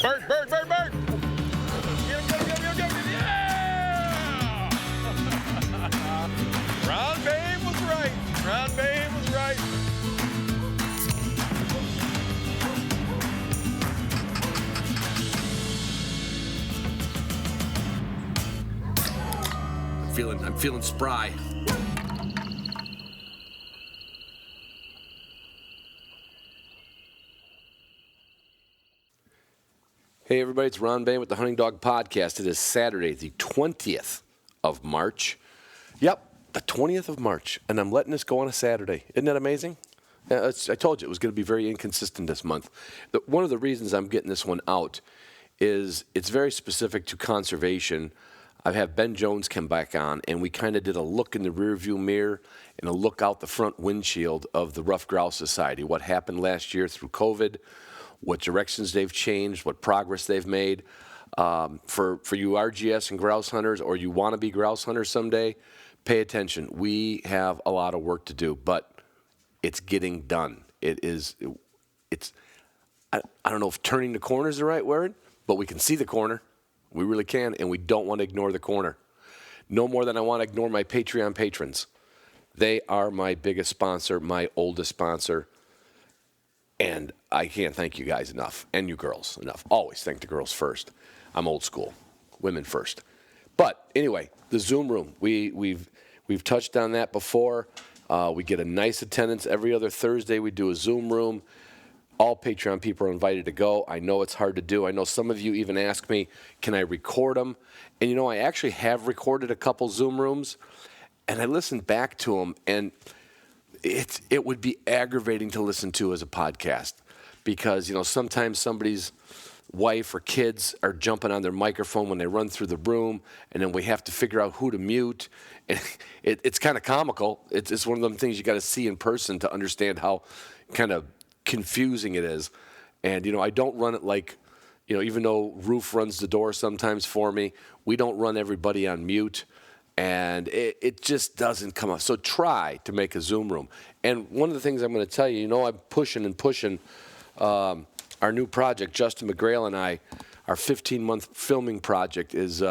Bird, bird, bird, bird. Get him, yeah! Ron Babe was right. Ron Babe was right. I'm feeling spry. Hey everybody, it's Ron Bain with the Hunting Dog Podcast. It is Saturday, the 20th of March. Yep, the 20th of March, and I'm letting this go on a Saturday. Isn't that amazing? I told you it was going to be very inconsistent this month. One of the reasons I'm getting this one out is it's very specific to conservation. I've had Ben Jones come back on, and we kind of did a look in the rearview mirror and a look out the front windshield of the Rough Grouse Society, what happened last year through COVID, what directions they've changed, what progress they've made. For you RGS and grouse hunters, or you want to be grouse hunters someday, pay attention. We have a lot of work to do, but it's getting done. I don't know if turning the corner is the right word, but we can see the corner. We really can, and we don't want to ignore the corner. No more than I want to ignore my Patreon patrons. They are my biggest sponsor, my oldest sponsor. And I can't thank you guys enough, and you girls enough. Always thank the girls first. I'm old school, women first. But anyway, the Zoom room, we've touched on that before. We get a nice attendance every other Thursday. We do a Zoom room. All Patreon people are invited to go. I know it's hard to do. I know some of you even ask me, can I record them? And you know, I actually have recorded a couple Zoom rooms, and I listened back to them, and it would be aggravating to listen to as a podcast because, you know, sometimes somebody's wife or kids are jumping on their microphone when they run through the room, and then we have to figure out who to mute. And it's kind of comical. It's one of them things you got to see in person to understand how kind of confusing it is. And, you know, I don't run it like, you know, even though Roof runs the door sometimes for me, we don't run everybody on mute. And it just doesn't come up. So try to make a Zoom room. And one of the things I'm going to tell you, you know, I'm pushing our new project, Justin McGrail and I, our 15-month filming project is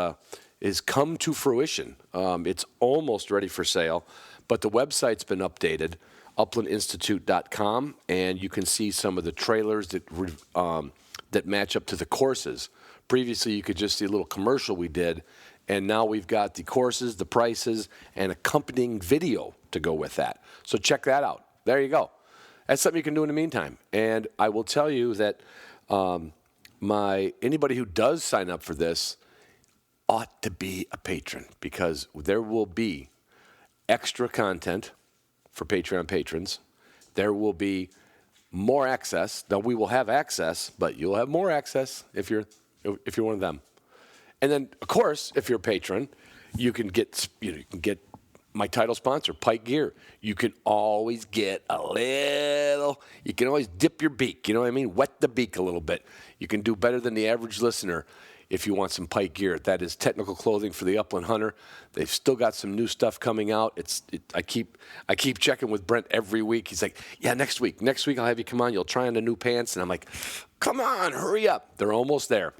come to fruition. It's almost ready for sale, but the website's been updated, uplandinstitute.com, and you can see some of the trailers that match up to the courses. Previously, you could just see a little commercial we did, and now we've got the courses, the prices, and accompanying video to go with that. So check that out. There you go. That's something you can do in the meantime. And I will tell you that anybody who does sign up for this ought to be a patron, because there will be extra content for Patreon patrons. There will be more access. Now, we will have access, but you'll have more access if you're one of them. And then, of course, if you're a patron, you can get my title sponsor, Pike Gear. You can always get you can always dip your beak, you know what I mean? Wet the beak a little bit. You can do better than the average listener if you want some Pike Gear. That is technical clothing for the upland hunter. They've still got some new stuff coming out. I keep checking with Brent every week. He's like, yeah, next week I'll have you come on. You'll try on the new pants. And I'm like, come on, hurry up. They're almost there.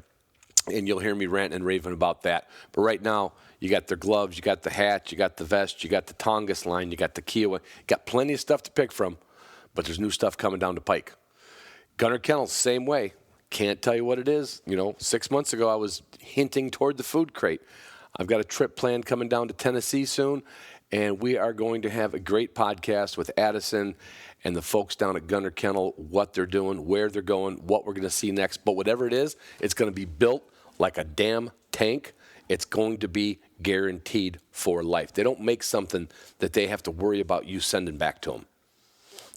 And you'll hear me ranting and raving about that. But right now, you got their gloves, you got the hat, you got the vest, you got the Tongass line, you got the Kiowa. You got plenty of stuff to pick from, but there's new stuff coming down to Pike. Gunner Kennels, same way. Can't tell you what it is. You know, 6 months ago, I was hinting toward the food crate. I've got a trip planned coming down to Tennessee soon, and we are going to have a great podcast with Addison and the folks down at Gunner Kennel, what they're doing, where they're going, what we're going to see next. But whatever it is, it's going to be built like a damn tank. It's going to be guaranteed for life. They don't make something that they have to worry about you sending back to them.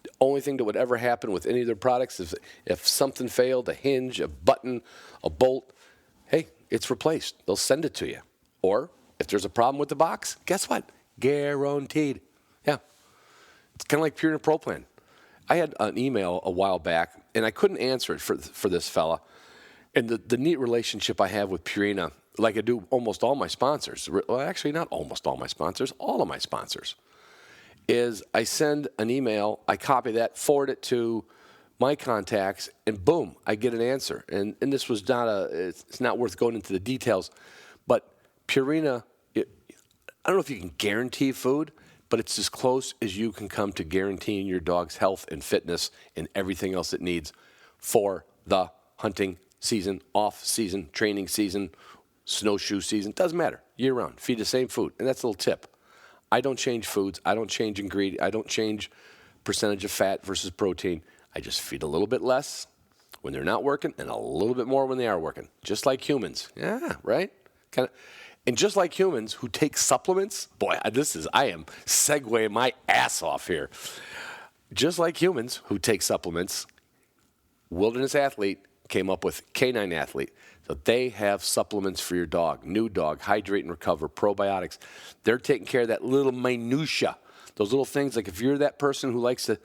The only thing that would ever happen with any of their products is if something failed, a hinge, a button, a bolt, hey, it's replaced. They'll send it to you. Or if there's a problem with the box, guess what? Guaranteed. Yeah. It's kind of like Purina Pro Plan. I had an email a while back, and I couldn't answer it for this fella. And the neat relationship I have with Purina, like I do almost all my sponsors, well, actually not almost all my sponsors, all of my sponsors, is I send an email, I copy that, forward it to my contacts, and boom, I get an answer. And this was not it's not worth going into the details, but Purina, I don't know if you can guarantee food, but it's as close as you can come to guaranteeing your dog's health and fitness and everything else it needs for the hunting season, off-season, training season, snowshoe season. Doesn't matter. Year-round. Feed the same food. And that's a little tip. I don't change foods. I don't change ingredient. I don't change percentage of fat versus protein. I just feed a little bit less when they're not working and a little bit more when they are working. Just like humans. Yeah, right? And just like humans who take supplements, boy, I am segueing my ass off here. Just like humans who take supplements, Wilderness Athlete came up with Canine Athlete. So they have supplements for your dog. New Dog, Hydrate and Recover, probiotics. They're taking care of that little minutia. Those little things, like if you're that person who likes to,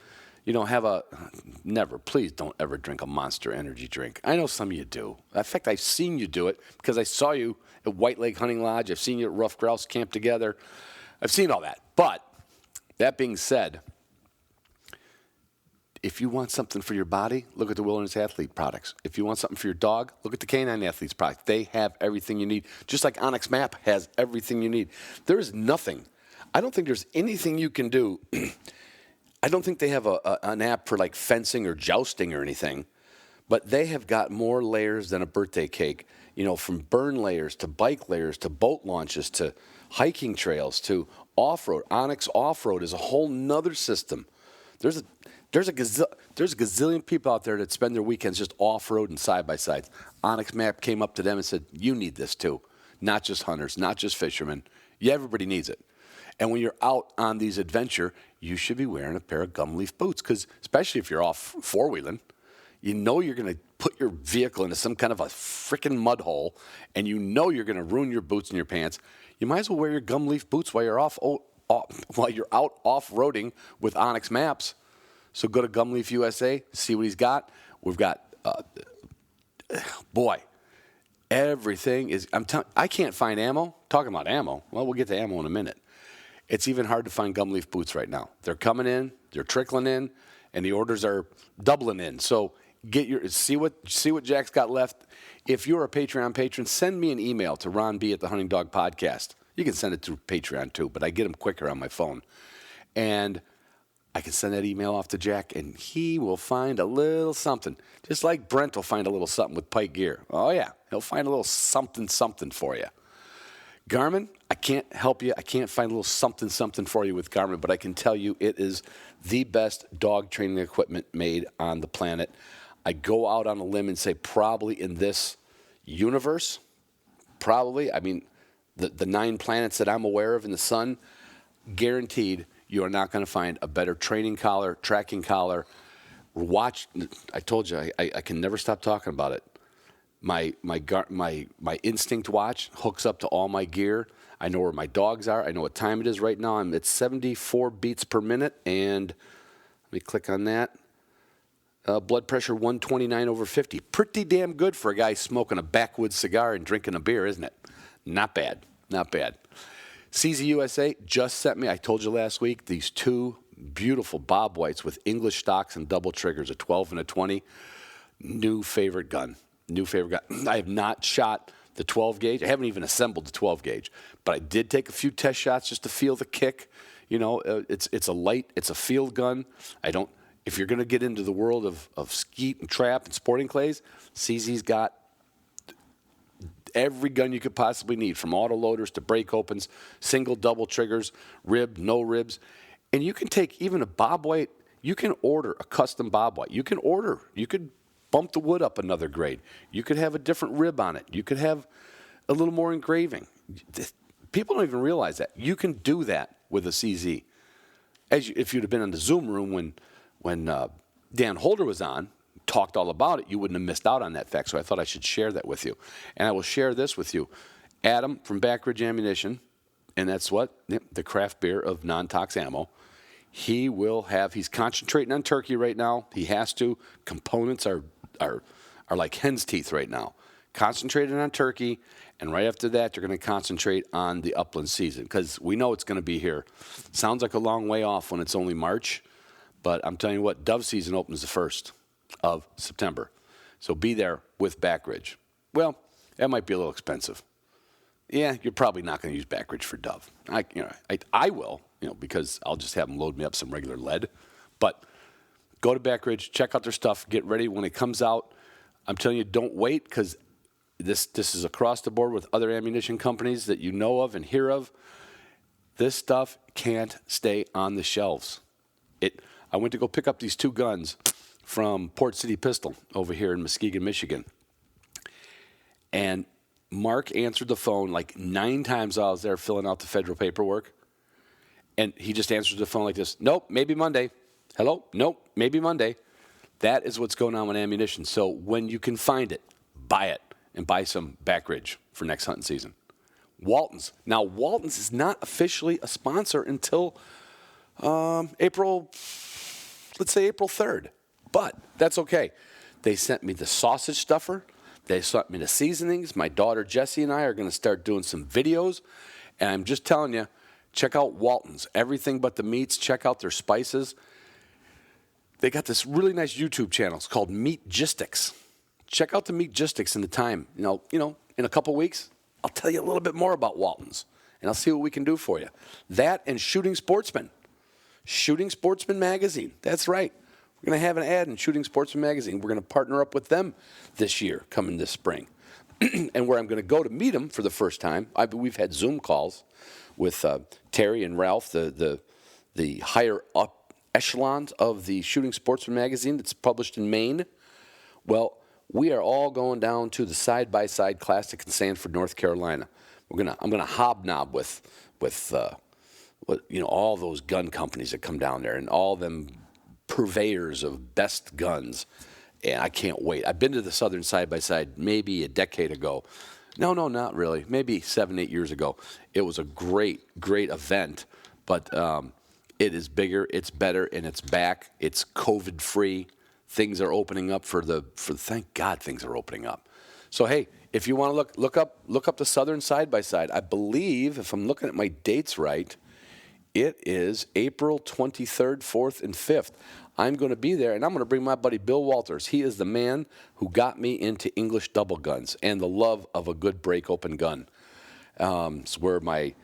please don't ever drink a Monster Energy drink. I know some of you do. In fact, I've seen you do it because I saw you at White Lake Hunting Lodge. I've seen you at Rough Grouse Camp together. I've seen all that. But that being said, if you want something for your body, look at the Wilderness Athlete products. If you want something for your dog, look at the Canine Athlete's products. They have everything you need, just like Onyx Map has everything you need. There is nothing. I don't think there's anything you can do. I don't think they have an app for like fencing or jousting or anything, but they have got more layers than a birthday cake. From burn layers to bike layers to boat launches to hiking trails to off-road. Onyx Off-Road is a whole nother system. There's a gazillion people out there that spend their weekends just off-road and side-by-sides. Onyx Map came up to them and said, you need this too. Not just hunters, not just fishermen. Yeah, everybody needs it. And when you're out on these adventure, you should be wearing a pair of gum leaf boots, because especially if you're off four-wheeling, you're going to put your vehicle into some kind of a freaking mud hole, and you're going to ruin your boots and your pants. You might as well wear your gum leaf boots while you're while you're out off-roading with Onyx Maps. So go to Gumleaf USA, see what he's got. We've got, everything is, I can't find ammo. Talking about ammo, well, we'll get to ammo in a minute. It's even hard to find gum leaf boots right now. They're coming in, they're trickling in, and the orders are doubling in. So see what Jack's got left. If you're a Patreon patron, send me an email to Ron B at the Hunting Dog Podcast. You can send it through Patreon too, but I get them quicker on my phone. And I can send that email off to Jack, and he will find a little something. Just like Brent will find a little something with Pike Gear. Oh, yeah, he'll find a little something for you. Garmin, I can't help you. I can't find a little something for you with Garmin, but I can tell you it is the best dog training equipment made on the planet. I go out on a limb and say probably in this universe, the 9 planets that I'm aware of in the sun, guaranteed you are not going to find a better training collar, tracking collar. I told you, I can never stop talking about it. My Instinct watch hooks up to all my gear. I know where my dogs are. I know what time it is right now. I'm at 74 beats per minute, and let me click on that. Blood pressure 129/50. Pretty damn good for a guy smoking a backwoods cigar and drinking a beer, isn't it? Not bad. CZ USA just sent me, I told you last week, these 2 beautiful Bob Whites with English stocks and double triggers, a 12 and a 20. New favorite gun. I have not shot the 12 gauge. I haven't even assembled the 12 gauge, but I did take a few test shots just to feel the kick. It's a field gun. If you're going to get into the world of skeet and trap and sporting clays, CZ's got every gun you could possibly need, from auto loaders to break opens, single, double triggers, rib, no ribs. And you can take even a Bob White, you can order a custom Bob White. You could bump the wood up another grade. You could have a different rib on it. You could have a little more engraving. People don't even realize that. You can do that with a CZ. If you'd have been in the Zoom room when Dan Holder was on, talked all about it, you wouldn't have missed out on that fact. So I thought I should share that with you. And I will share this with you. Adam from Backridge Ammunition, and that's the craft beer of non-tox ammo. He's concentrating on turkey right now. He has to. Components are like hen's teeth right now. Concentrating on turkey, and right after that, they're going to concentrate on the upland season, because we know it's going to be here. Sounds like a long way off when it's only March, but I'm telling you what, dove season opens the 1st. of September. So be there with Backridge. Well, that might be a little expensive. Yeah, you're probably not going to use Backridge for Dove. I will, because I'll just have them load me up some regular lead. But go to Backridge, check out their stuff, get ready when it comes out. I'm telling you, don't wait, because this is across the board with other ammunition companies that you know of and hear of. This stuff can't stay on the shelves. I went to go pick up these 2 guns from Port City Pistol over here in Muskegon, Michigan. And Mark answered the phone like 9 times while I was there filling out the federal paperwork. And he just answers the phone like this. Nope, maybe Monday. Hello? Nope, maybe Monday. That is what's going on with ammunition. So when you can find it, buy it and buy some Backridge for next hunting season. Walton's. Now, Walton's is not officially a sponsor until April 3rd. But that's okay. They sent me the sausage stuffer. They sent me the seasonings. My daughter Jessie and I are going to start doing some videos. And I'm just telling you, check out Walton's. Everything but the meats. Check out their spices. They got this really nice YouTube channel. It's called Meatgistics. Check out the Meatgistics in the time. In a couple weeks, I'll tell you a little bit more about Walton's. And I'll see what we can do for you. That and Shooting Sportsman. Shooting Sportsman magazine. That's right. We're going to have an ad in Shooting Sportsman magazine. We're going to partner up with them this year, coming this spring. And where I'm going to go to meet them for the first time. We've had Zoom calls with Terry and Ralph, the higher up echelons of the Shooting Sportsman magazine that's published in Maine. Well, we are all going down to the Side-by-Side Classic in Sanford, North Carolina. I'm gonna hobnob with all those gun companies that come down there and all them purveyors of best guns, and I can't wait. I've been to the Southern Side-by-Side maybe a decade ago. No, not really. Maybe 7-8 years ago. It was a great event, but it is bigger, it's better, and it's back. It's COVID-free. Things are opening up thank God things are opening up. So hey, if you want to look up the Southern Side-by-Side. I believe, if I'm looking at my dates right, it is April 23rd, 4th, and 5th. I'm going to be there, and I'm going to bring my buddy Bill Walters. He is the man who got me into English double guns and the love of a good break-open gun. It's where my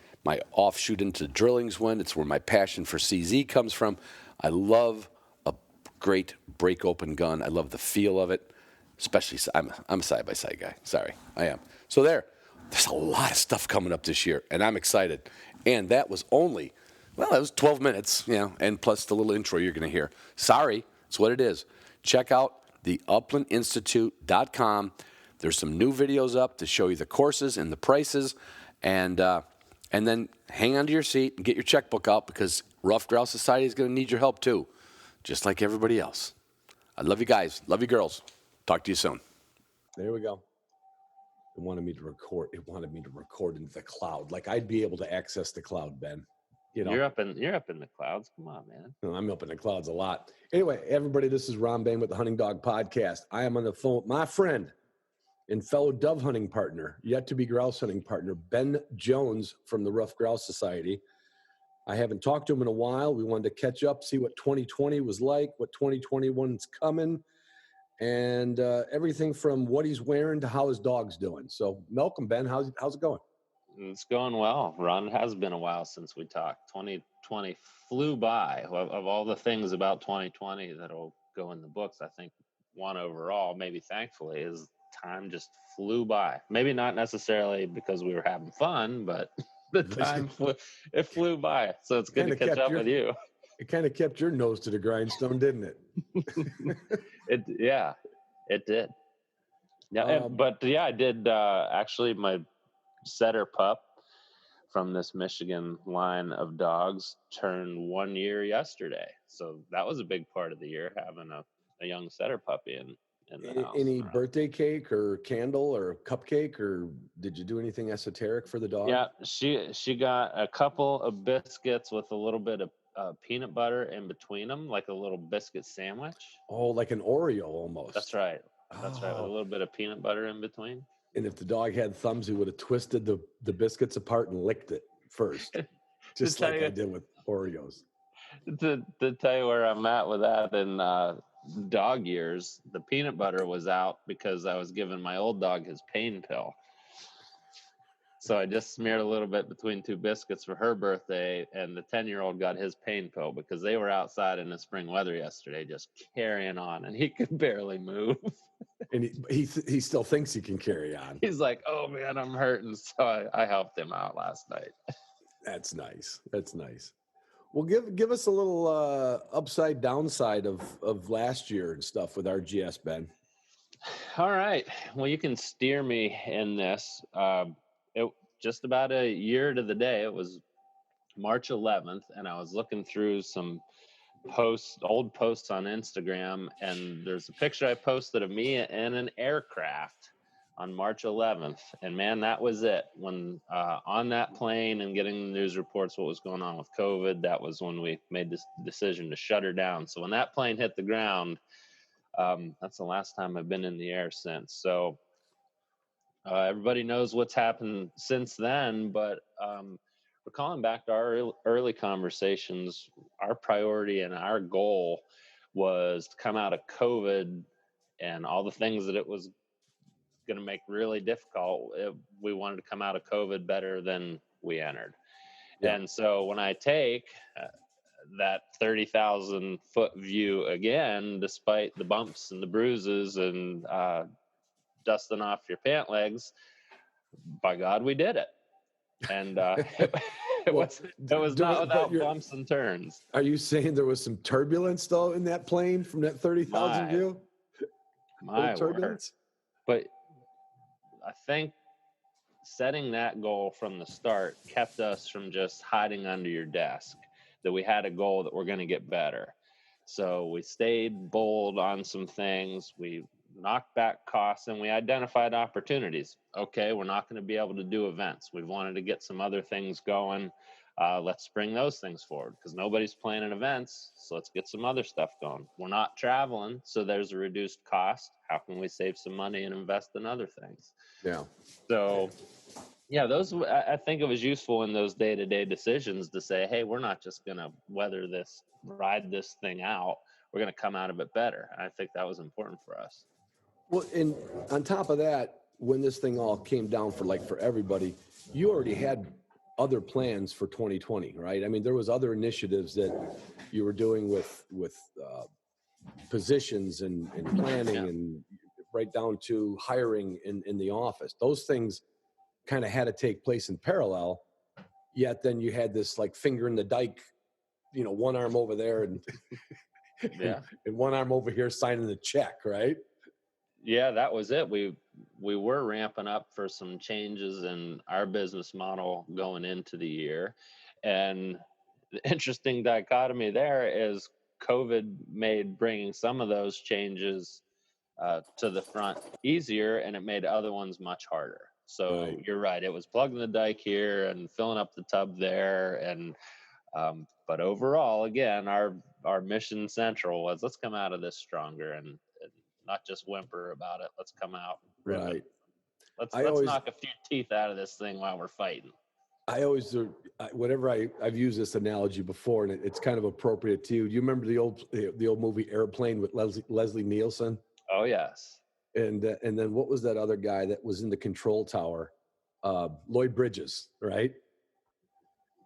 offshoot into drillings went. It's where my passion for CZ comes from. I love a great break-open gun. I love the feel of it, especially I'm a side-by-side guy. Sorry, I am. So there's a lot of stuff coming up this year, and I'm excited. And that was only... Well, that was 12 minutes, and plus the little intro you're going to hear. Sorry, it's what it is. Check out the uplandinstitute.com. There's some new videos up to show you the courses and the prices, and then hang on to your seat and get your checkbook out, because Rough Grouse Society is going to need your help too, just like everybody else. I love you guys. Love you girls. Talk to you soon. There we go. It wanted me to record into the cloud. Like I'd be able to access the cloud, Ben. You're up in the clouds. Come on, man. I'm up in the clouds a lot. Anyway, everybody, this is Ron Bain with the Hunting Dog Podcast. I am on the phone with my friend and fellow dove hunting partner, yet to be grouse hunting partner, Ben Jones from the Rough Grouse Society. I haven't talked to him in a while. We wanted to catch up, see what 2020 was like, what 2021's coming, and everything from what he's wearing to how his dog's doing. So, welcome, Ben. How's it going? It's going well. Ron, it has been a while since we talked. 2020 flew by. Of all the things about 2020 that'll go in the books, I think one overall, maybe thankfully, is time just flew by. Maybe not necessarily because we were having fun, but the time flew by. So it's good to catch up with you. It kind of kept your nose to the grindstone, didn't it? It did. Yeah, I did actually my setter pup from this Michigan line of dogs turned 1 year yesterday. So that was a big part of the year, having a young setter puppy in the house. Any birthday cake or candle or cupcake, or did you do anything esoteric for the dog? Yeah, she got a couple of biscuits with a little bit of peanut butter in between them, like a little biscuit sandwich. Oh, like an Oreo almost. That's right. That's right, with a little bit of peanut butter in between. And if the dog had thumbs, he would have twisted the biscuits apart and licked it first, just like I did with Oreos. To tell you where I'm at with that, and dog years, the peanut butter was out because I was giving my old dog his pain pill. So I just smeared a little bit between two biscuits for her birthday, and the 10-year-old got his pain pill because they were outside in the spring weather yesterday just carrying on, and he could barely move. And he still thinks he can carry on. He's like, oh man, I'm hurting. So I helped him out last night. That's nice. That's nice. Well, give us a little upside downside of last year and stuff with RGS, Ben. All right. Well, you can steer me in this. It just about a year to the day. It was March 11th, and I was looking through some old posts on Instagram, and there's a picture I posted of me in an aircraft on March 11th. And man, that was it. When on that plane and getting the news reports what was going on with COVID, that was when we made this decision to shut her down. So when that plane hit the ground, that's the last time I've been in the air since. So everybody knows what's happened since then, but recalling back to our early conversations, our priority and our goal was to come out of COVID and all the things that it was going to make really difficult. We wanted to come out of COVID better than we entered. Yeah. And so when I take that 30,000 foot view again, despite the bumps and the bruises and dusting off your pant legs, by God, we did it. And it was not without bumps and turns. Are you saying there was some turbulence though in that plane from that 30,000 view? My turbulence. But I think setting that goal from the start kept us from just hiding under your desk, that we had a goal that we're going to get better. So we stayed bold on some things. We knocked back costs and we identified opportunities. Okay, we're not going to be able to do events. We've wanted to get some other things going. Let's bring those things forward because nobody's planning events. So let's get some other stuff going. We're not traveling, so there's a reduced cost. How can we save some money and invest in other things? Yeah. So yeah, I think it was useful in those day-to-day decisions to say, hey, we're not just going to ride this thing out. We're going to come out of it better. And I think that was important for us. Well, and on top of that, when this thing all came down for everybody, you already had other plans for 2020, right? I mean, there was other initiatives that you were doing with positions and planning and right down to hiring in the office. Those things kind of had to take place in parallel, yet then you had this finger in the dike, one arm over there and and one arm over here signing the check, right? Yeah, that was it. We were ramping up for some changes in our business model going into the year. And the interesting dichotomy there is COVID made bringing some of those changes to the front easier, and it made other ones much harder. So right. You're right. It was plugging the dike here and filling up the tub there. And but overall, again, our mission central was let's come out of this stronger and not just whimper about it. Let's come out. Right. Let's knock a few teeth out of this thing while we're fighting. I always, whenever I've used this analogy before, and it's kind of appropriate to you. Do you remember the old movie Airplane with Leslie Nielsen? Oh yes. And then what was that other guy that was in the control tower? Lloyd Bridges, right?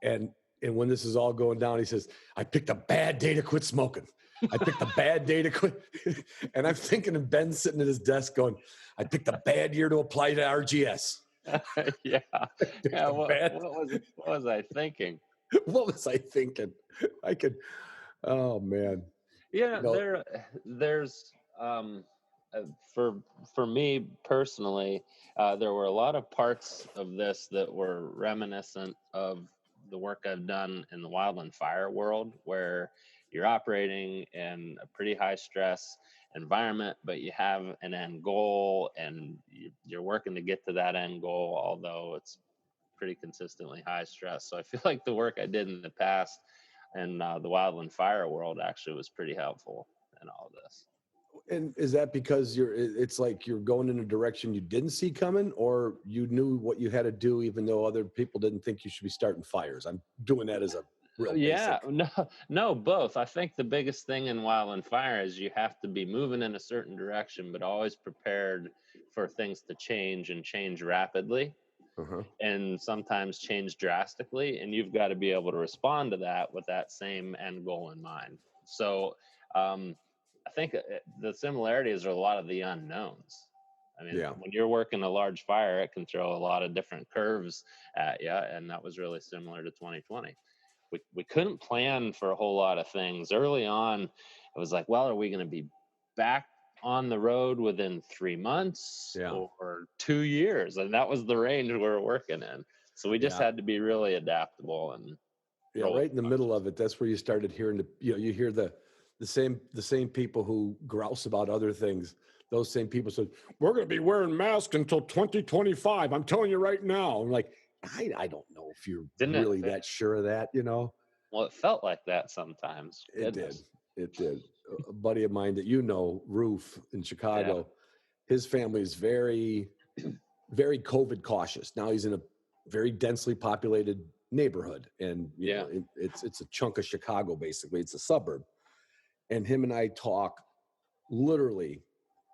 And when this is all going down, he says, "I picked a bad day to quit smoking. I picked a bad day to quit." And I'm thinking of Ben sitting at his desk going, "I picked a bad year to apply to RGS." Yeah. What was I thinking? What was I thinking? Oh man. Yeah, there's for me personally, there were a lot of parts of this that were reminiscent of the work I've done in the wildland fire world, where you're operating in a pretty high stress environment, but you have an end goal and you're working to get to that end goal, although it's pretty consistently high stress. So I feel like the work I did in the past in the wildland fire world actually was pretty helpful in all of this. And is that because it's like you're going in a direction you didn't see coming, or you knew what you had to do even though other people didn't think you should be starting fires? I'm doing that as a real Yeah, basic. no, both. I think the biggest thing in wildland fire is you have to be moving in a certain direction, but always prepared for things to change and change rapidly, Uh-huh. and sometimes change drastically. And you've got to be able to respond to that with that same end goal in mind. So I think the similarities are a lot of the unknowns. I mean, Yeah. when you're working a large fire, it can throw a lot of different curves at you. And that was really similar to 2020. We couldn't plan for a whole lot of things. Early on, it was like, well, are we going to be back on the road within 3 months Yeah. or 2 years? And that was the range we were working in. So we just Yeah. had to be really adaptable and Yeah, roll with right in the the middle punches. of it, that's where you started hearing you hear the same people who grouse about other things. Those same people said, "We're going to be wearing masks until 2025. I'm telling you right now." I'm like, I don't know if you're Didn't it? really that sure of that, Well, it felt like that sometimes. It did. Goodness. It did. A buddy of mine that Roof in Yeah. Chicago, his family is very, very COVID cautious. Now he's in a very densely populated neighborhood, and Yeah. it's a chunk of Chicago basically. It's a suburb, and him and I talk literally,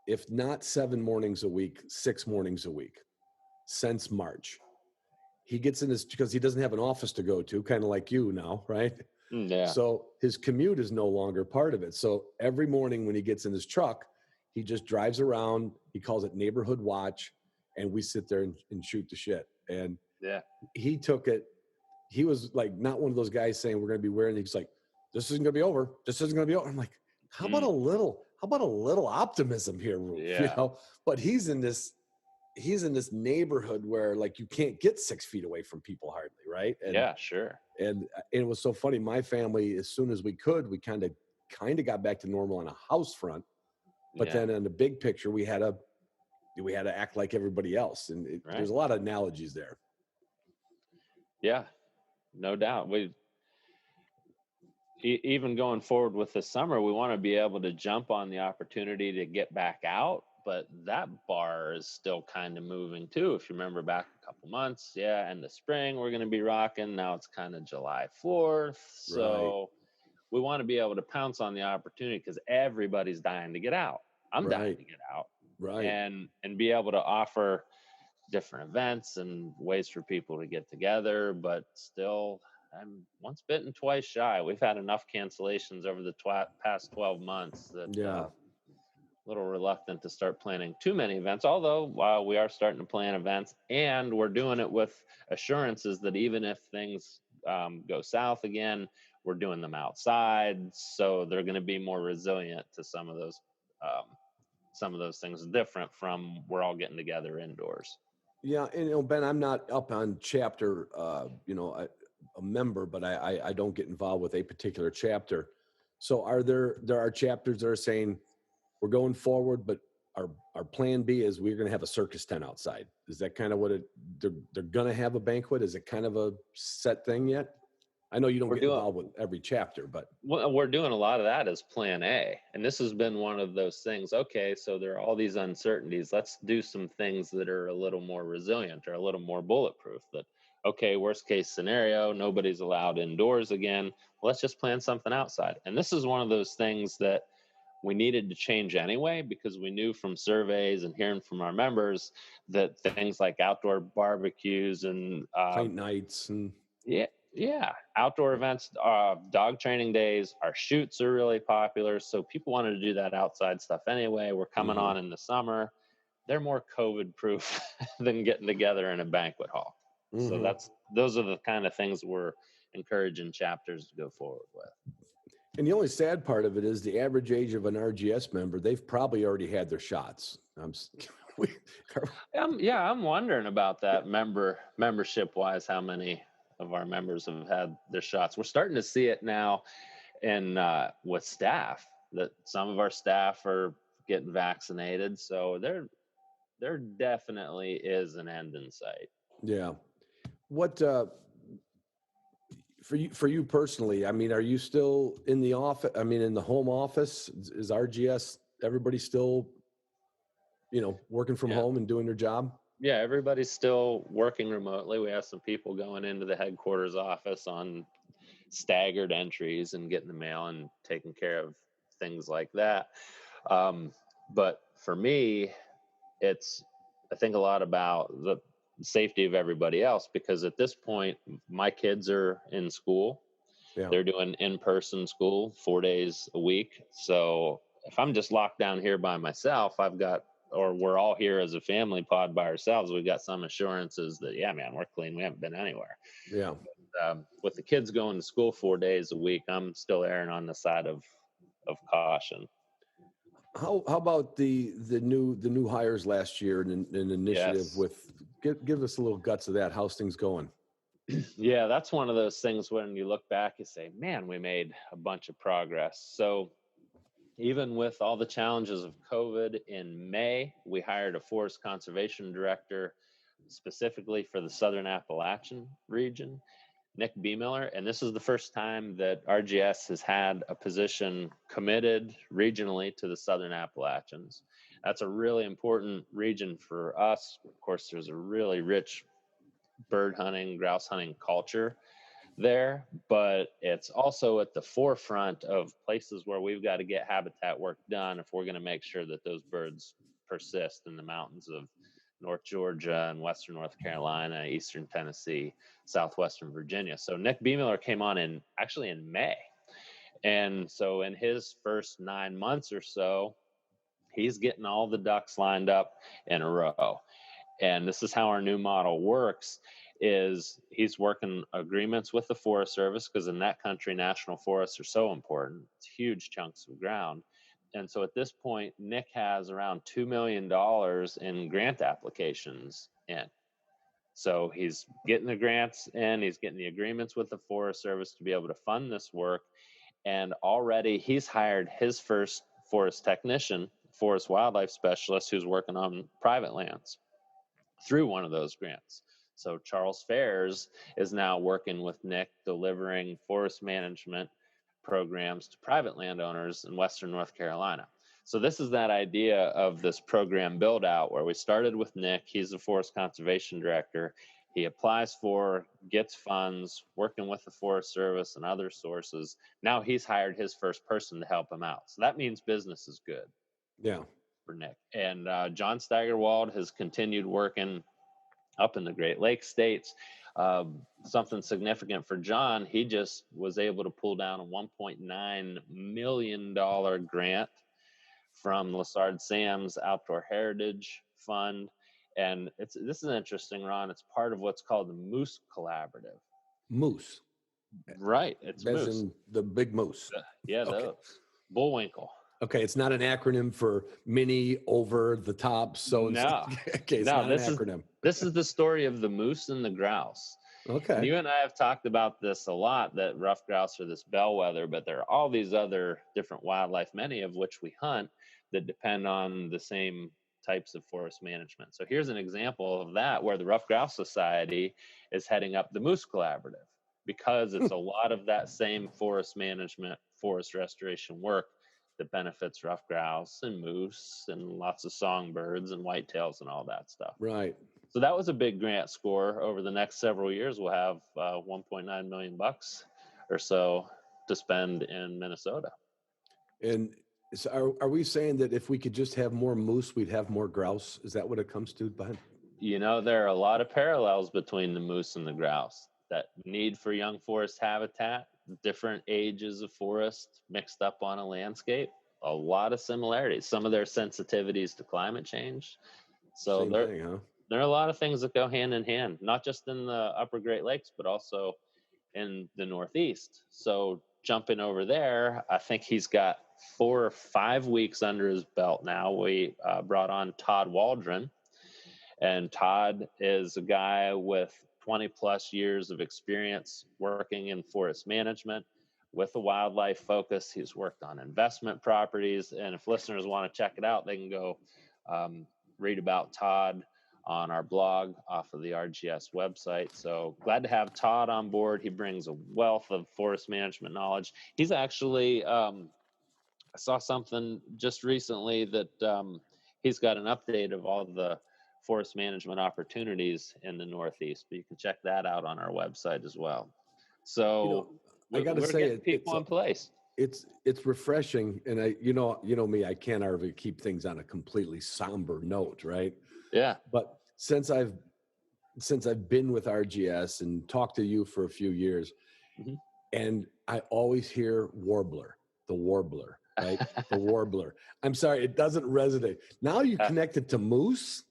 if not 7 mornings a week, 6 mornings a week since March. He gets in his because he doesn't have an office to go to, kind of like you now, right? Yeah. So his commute is no longer part of it. So every morning when he gets in his truck, he just drives around. He calls it neighborhood watch, and we sit there and shoot the shit. And Yeah. he took it. He was like not one of those guys saying we're going to be wearing. He's like, this isn't going to be over. This isn't going to be over. I'm like, how about a little optimism here, Roof? Yeah. But he's in this neighborhood where like you can't get 6 feet away from people hardly, right? Yeah, sure. And it was so funny. My family, as soon as we could, we kind of got back to normal on a house front. But Yeah. then in the big picture, we had to act like everybody else. And Right. there's a lot of analogies there. Yeah, no doubt. Even going forward with the summer, we want to be able to jump on the opportunity to get back out, but that bar is still kind of moving too. If you remember back a couple months, yeah, in the spring we're going to be rocking. Now it's kind of July 4th, so we want to be able to pounce on the opportunity because everybody's dying to get out. I'm dying to get out, Right. and be able to offer different events and ways for people to get together, but still, I'm once bitten, twice shy. We've had enough cancellations over the past 12 months that Yeah. a little reluctant to start planning too many events. Although while we are starting to plan events, and we're doing it with assurances that even if things go south again, we're doing them outside, so they're going to be more resilient to some of those things. Different from we're all getting together indoors. Yeah. And Ben, I'm not up on chapter, a member, but I don't get involved with a particular chapter. So there are chapters that are saying we're going forward, but our plan B is we're going to have a circus tent outside. Is that kind of what they're going to have a banquet? Is it kind of a set thing yet? I know you don't get involved with every chapter, but we're doing a lot of that as plan A. And this has been one of those things. Okay, so there are all these uncertainties. Let's do some things that are a little more resilient or a little more bulletproof. That, okay, worst case scenario, nobody's allowed indoors again. Let's just plan something outside. And this is one of those things that we needed to change anyway, because we knew from surveys and hearing from our members that things like outdoor barbecues and pint nights and yeah, outdoor events, dog training days, our shoots are really popular. So people wanted to do that outside stuff anyway. We're coming on in the summer. They're more COVID proof than getting together in a banquet hall. So those are the kind of things we're encouraging chapters to go forward with. And the only sad part of it is the average age of an RGS member, they've probably already had their shots. I'm wondering about that membership wise, how many of our members have had their shots. We're starting to see it now in with staff, that some of our staff are getting vaccinated. So there definitely is an end in sight. Yeah. What for you personally, I mean, are you still in the office? I mean, in the home office? Is RGS everybody still, working from home and doing their job? Yeah, everybody's still working remotely. We have some people going into the headquarters office on staggered entries and getting the mail and taking care of things like that. But for me, I think a lot about the safety of everybody else, because at this point, my kids are in school. Yeah. They're doing in-person school 4 days a week. So if I'm just locked down here by myself, or we're all here as a family pod by ourselves, we've got some assurances that, yeah, man, we're clean. We haven't been anywhere. Yeah. With the kids going to school 4 days a week, I'm still erring on the side of caution. How about the new hires last year and an initiative Yes. with give us a little guts of that. How's things going? Yeah, that's one of those things when you look back, you say, man, we made a bunch of progress. So even with all the challenges of COVID, in May, we hired a forest conservation director specifically for the Southern Appalachian region, Nick B. Miller. And this is the first time that RGS has had a position committed regionally to the Southern Appalachians. That's a really important region for us. Of course, there's a really rich bird hunting, grouse hunting culture there, but it's also at the forefront of places where we've got to get habitat work done if we're going to make sure that those birds persist in the mountains of North Georgia and Western North Carolina, Eastern Tennessee, Southwestern Virginia. So Nick B. Miller came on in May. And so in his first 9 months or so, he's getting all the ducks lined up in a row. And this is how our new model works, is he's working agreements with the Forest Service, because in that country, national forests are so important. It's huge chunks of ground. And so at this point, Nick has around $2 million in grant applications in. So he's getting the grants in, he's getting the agreements with the Forest Service to be able to fund this work. And already he's hired his first forest technician, forest wildlife specialist, who's working on private lands through one of those grants. So Charles Fairs is now working with Nick, delivering forest management programs to private landowners in Western North Carolina. So this is that idea of this program build out, where we started with Nick. He's the forest conservation director. He applies for, gets funds, working with the Forest Service and other sources. Now he's hired his first person to help him out. So that means business is good. Yeah. For Nick. And John Steigerwald has continued working up in the Great Lakes states. Something significant for John, he just was able to pull down a $1.9 million grant from Lessard Sam's Outdoor Heritage Fund. And this is interesting, Ron. It's part of what's called the Moose Collaborative. Moose. Right. It's As moose. in the big moose. Yeah, Okay. those. Bullwinkle. Okay, it's not an acronym for mini, over the top. So No, okay, it's no, not an acronym. This is the story of the moose and the grouse. Okay. And you and I have talked about this a lot, that rough grouse are this bellwether, but there are all these other different wildlife, many of which we hunt, that depend on the same types of forest management. So here's an example of that, where the Rough Grouse Society is heading up the Moose Collaborative, because it's a lot of that same forest management, forest restoration work that benefits rough grouse and moose and lots of songbirds and whitetails and all that stuff. Right. So that was a big grant score. Over the next several years, we'll have $1.9 million or so to spend in Minnesota. And so are we saying that if we could just have more moose, we'd have more grouse? Is that what it comes to, Ben? You know, there are a lot of parallels between the moose and the grouse. That need for young forest habitat, different ages of forest mixed up on a landscape, a lot of similarities. Some of their sensitivities to climate change. So Same thing, huh? there are a lot of things that go hand in hand, not just in the upper Great Lakes, but also in the Northeast. So jumping over there, I think he's got 4 or 5 weeks under his belt now. We brought on Todd Waldron, and Todd is a guy with 20 plus years of experience working in forest management with a wildlife focus. He's worked on investment properties. And if listeners want to check it out, they can go read about Todd on our blog off of the RGS website. So glad to have Todd on board. He brings a wealth of forest management knowledge. He's actually, I saw something just recently that he's got an update of all the forest management opportunities in the Northeast, but you can check that out on our website as well. So I got to We're say getting people in place. it's refreshing, and you know me, I can't ever keep things on a completely somber note, right? Yeah. But since I've been with RGS and talked to you for a few years, Mhm. and I always hear the warbler, right? The warbler. I'm sorry, it doesn't resonate. Now you connect it to moose.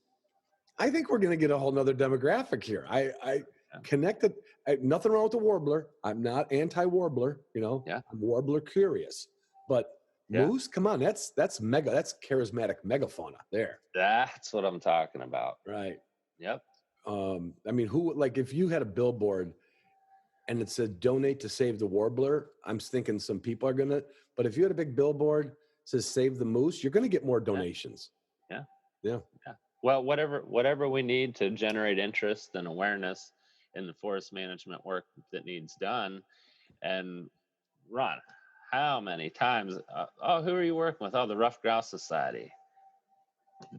I think we're going to get a whole nother demographic here. I connected. Nothing wrong with the warbler. I'm not anti-warbler. Yeah. I'm warbler curious. But Yeah. moose, come on, that's mega. That's charismatic megafauna there. That's what I'm talking about. Right. Yep. I mean, if you had a billboard and it said donate to save the warbler, I'm thinking some people are gonna. But if you had a big billboard that says save the moose, you're gonna get more donations. Yeah. Yeah. Yeah. Well, whatever we need to generate interest and awareness in the forest management work that needs done. And Ron, how many times? Who are you working with? Oh, the Rough Grouse Society.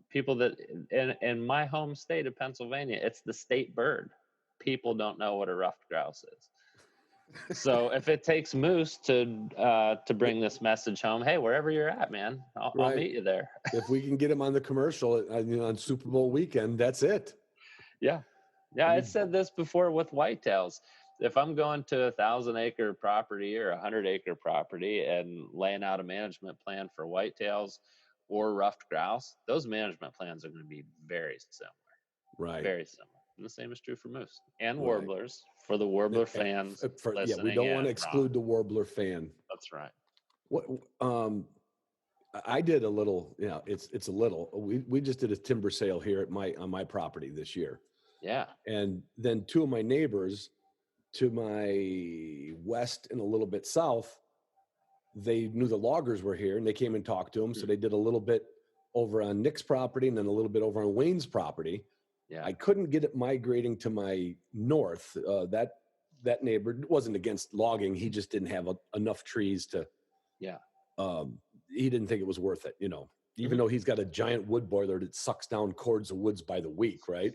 People that in my home state of Pennsylvania, it's the state bird. People don't know what a ruffed grouse is. So if it takes moose to bring this message home, hey, wherever you're at, man, I'll meet you there. If we can get him on the commercial on Super Bowl weekend, that's it. Yeah. I said this before with whitetails. If I'm going to 1,000-acre property or 100-acre property and laying out a management plan for whitetails or ruffed grouse, those management plans are going to be very similar. Right. Very similar. And the same is true for moose and warblers. For the warbler fans, we don't want to exclude the warbler fan. That's right. What I did a little, it's a little. We just did a timber sale here on my property this year. Yeah. And then two of my neighbors to my west and a little bit south, they knew the loggers were here and they came and talked to them. So they did a little bit over on Nick's property and then a little bit over on Wayne's property. Yeah. I couldn't get it migrating to my north. That neighbor wasn't against logging. He just didn't have enough trees to. Yeah. He didn't think it was worth it, even though he's got a giant wood boiler that sucks down cords of woods by the week, right?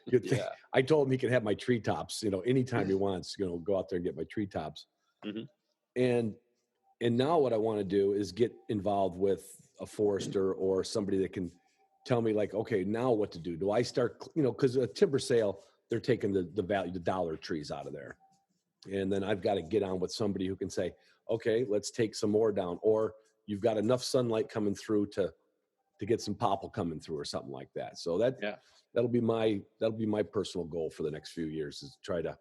Yeah. I told him he can have my treetops, anytime he wants, go out there and get my treetops. Mm-hmm. And now what I want to do is get involved with a forester or somebody that can tell me like, okay, now what to do? Do I start, because a timber sale, they're taking the value, the dollar trees out of there. And then I've got to get on with somebody who can say, okay, let's take some more down. Or you've got enough sunlight coming through to get some popple coming through or something like that. So that'll be my personal goal for the next few years is try to,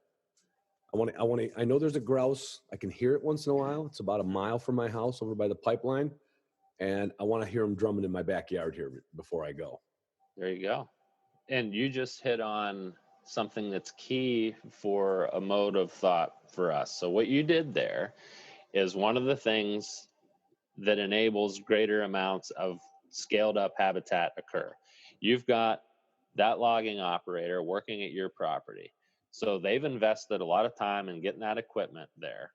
I know there's a grouse. I can hear it once in a while. It's about a mile from my house over by the pipeline. And I want to hear them drumming in my backyard here before I go. There you go. And you just hit on something that's key for a mode of thought for us. So what you did there is one of the things that enables greater amounts of scaled up habitat occur. You've got that logging operator working at your property. So they've invested a lot of time in getting that equipment there.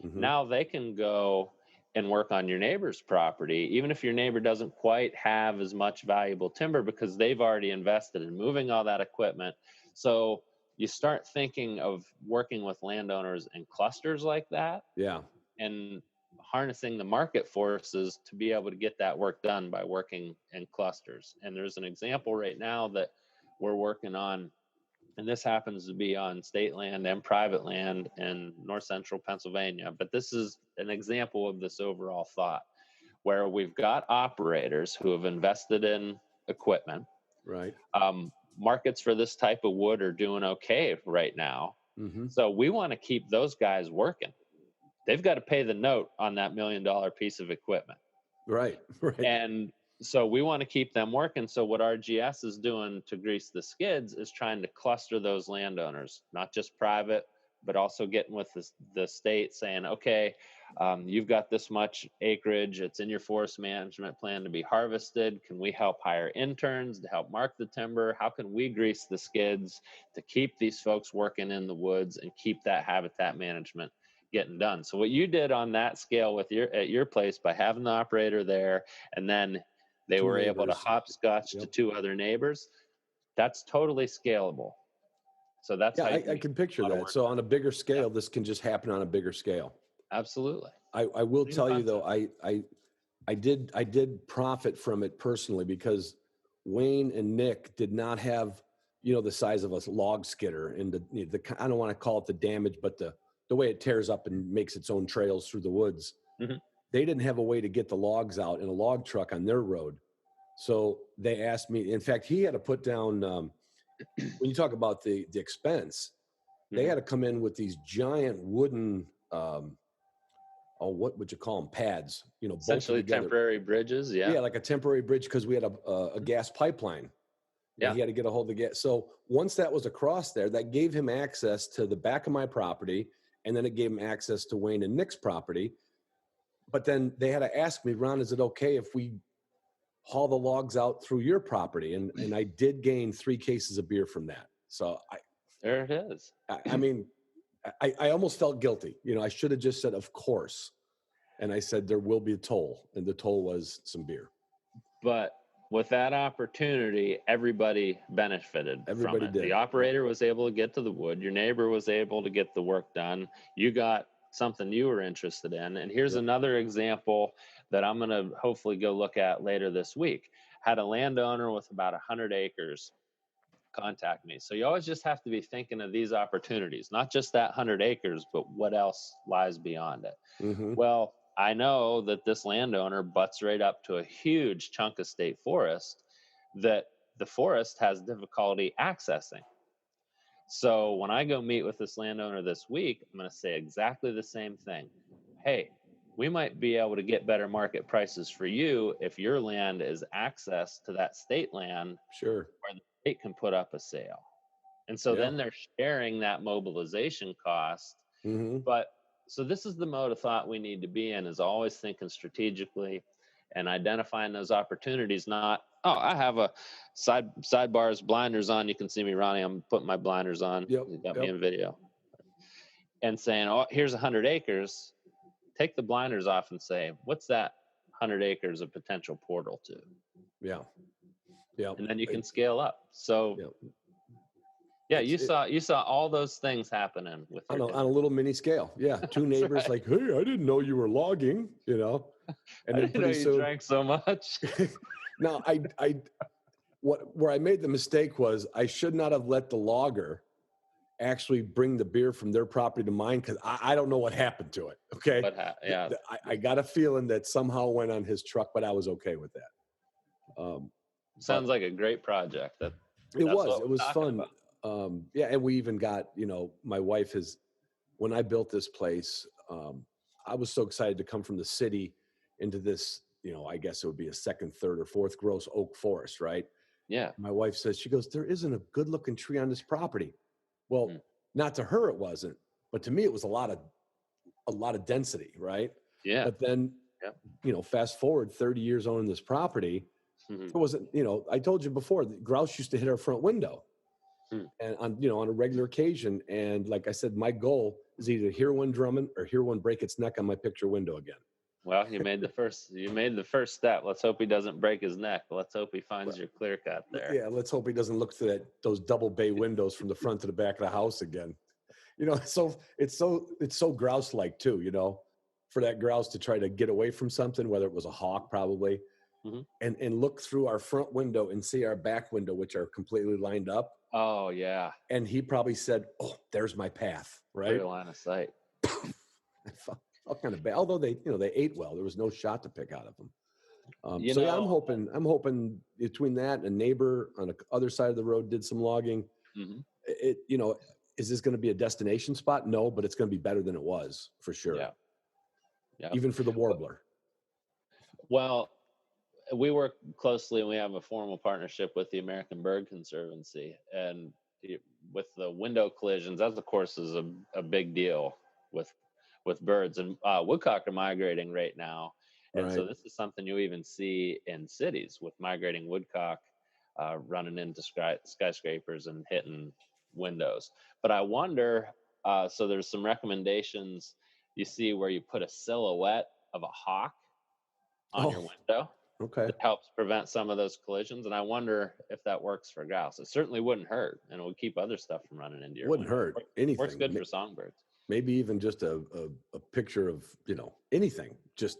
Mm-hmm. Now they can go and work on your neighbor's property, even if your neighbor doesn't quite have as much valuable timber because they've already invested in moving all that equipment. So you start thinking of working with landowners in clusters like that. Yeah. And harnessing the market forces to be able to get that work done by working in clusters. And there's an example right now that we're working on, and this happens to be on state land and private land in north central Pennsylvania. But this is an example of this overall thought where we've got operators who have invested in equipment. Right. Markets for this type of wood are doing okay right now. Mm-hmm. So we want to keep those guys working. They've got to pay the note on that $1 million piece of equipment. Right. And so we want to keep them working. So what RGS is doing to grease the skids is trying to cluster those landowners, not just private, but also getting with the state saying, okay, you've got this much acreage. It's in your forest management plan to be harvested. Can we help hire interns to help mark the timber? How can we grease the skids to keep these folks working in the woods and keep that habitat management getting done? So what you did on that scale at your place by having the operator there, and then they were able to hopscotch to two other neighbors, that's totally scalable. So that's I can picture that. So on a bigger scale, this can just happen on a bigger scale. Absolutely. I will Clean tell you though, concept. I did profit from it personally because Wayne and Nick did not have, the size of a log skidder and the I don't want to call it the damage, but the way it tears up and makes its own trails through the woods. Mhm. They didn't have a way to get the logs out in a log truck on their road. So they asked me, in fact, he had to put down, when you talk about the expense, they Mhm. had to come in with these giant wooden, what would you call them? Pads, bolted Essentially together. temporary bridges. Yeah. Yeah, like a temporary bridge because we had a gas pipeline. Yeah. He had to get a hold of the gas. So once that was across there, that gave him access to the back of my property, and then it gave him access to Wayne and Nick's property. But then they had to ask me, Ron, is it okay if we haul the logs out through your property? And I did gain 3 cases of beer from that. So There it is. I mean, I almost felt guilty. I should have just said, of course. And I said, there will be a toll. And the toll was some beer. But with that opportunity, everybody benefited Everybody from it. did. The operator was able to get to the wood. Your neighbor was able to get the work done. You got something you were interested in. And here's another example that I'm going to hopefully go look at later this week. Had a landowner with about 100 acres contact me. So you always just have to be thinking of these opportunities, not just that 100 acres, but what else lies beyond it. Mm-hmm. Well, I know that this landowner butts right up to a huge chunk of state forest that the forest has difficulty accessing. So when I go meet with this landowner this week, I'm going to say exactly the same thing. Hey, we might be able to get better market prices for you if your land is access to that state land Sure. where the state can put up a sale. And so then they're sharing that mobilization cost. Mm-hmm. But so this is the mode of thought we need to be in, is always thinking strategically and identifying those opportunities. Not, I have a sidebars, blinders on. You can see me, Ronnie. I'm putting my blinders on. You got me in video. And saying, here's 100 acres. Take the blinders off and say, what's that 100 acres of potential portal to? Yeah. And then you can scale up. So yeah, you saw all those things happening with on a little mini scale. Yeah, 2 neighbors right. like, hey, I didn't know you were logging, and I then didn't know you drank so much. Now, where I made the mistake was I should not have let the logger actually bring the beer from their property to mine, because I don't know what happened to it. Okay, Yeah, I got a feeling that somehow went on his truck, but I was okay with that. Sounds like a great project. It was fun. Yeah, and we even got, my wife when I built this place, I was so excited to come from the city into this, I guess it would be a second, third, or fourth gross oak forest, right? Yeah. My wife says, she goes, there isn't a good looking tree on this property. Well, not to her, it wasn't, but to me, it was a lot of density, right? Yeah. But then, fast forward 30 years owning this property, it wasn't, I told you before, the grouse used to hit our front window. And on a regular occasion. And like I said, my goal is either hear one drumming or hear one break its neck on my picture window again. Well, you made the first step. Let's hope he doesn't break his neck. Let's hope he finds your clear cut there. Yeah, let's hope he doesn't look through those double bay windows from the front to the back of the house again. So it's so grouse like too, for that grouse to try to get away from something, whether it was a hawk probably, and look through our front window and see our back window, which are completely lined up. Oh yeah. And he probably said, "Oh, there's my path." Right. Clear line of sight. I felt kind of bad. Although they ate well. There was no shot to pick out of them. I'm hoping between that and a neighbor on the other side of the road did some logging. Is this going to be a destination spot? No, but it's going to be better than it was for sure. Yeah. Even for the warbler. Well, we work closely and we have a formal partnership with the American Bird Conservancy, and with the window collisions, that of course is a big deal with birds, and woodcock are migrating right now. And so this is something you even see in cities with migrating woodcock running into skyscrapers and hitting windows. But I wonder, so there's some recommendations you see where you put a silhouette of a hawk on your window. Okay. That helps prevent some of those collisions. And I wonder if that works for grouse. It certainly wouldn't hurt, and it would keep other stuff from running into your window. Wouldn't hurt anything. Works good for songbirds. maybe even just a picture of, anything. Just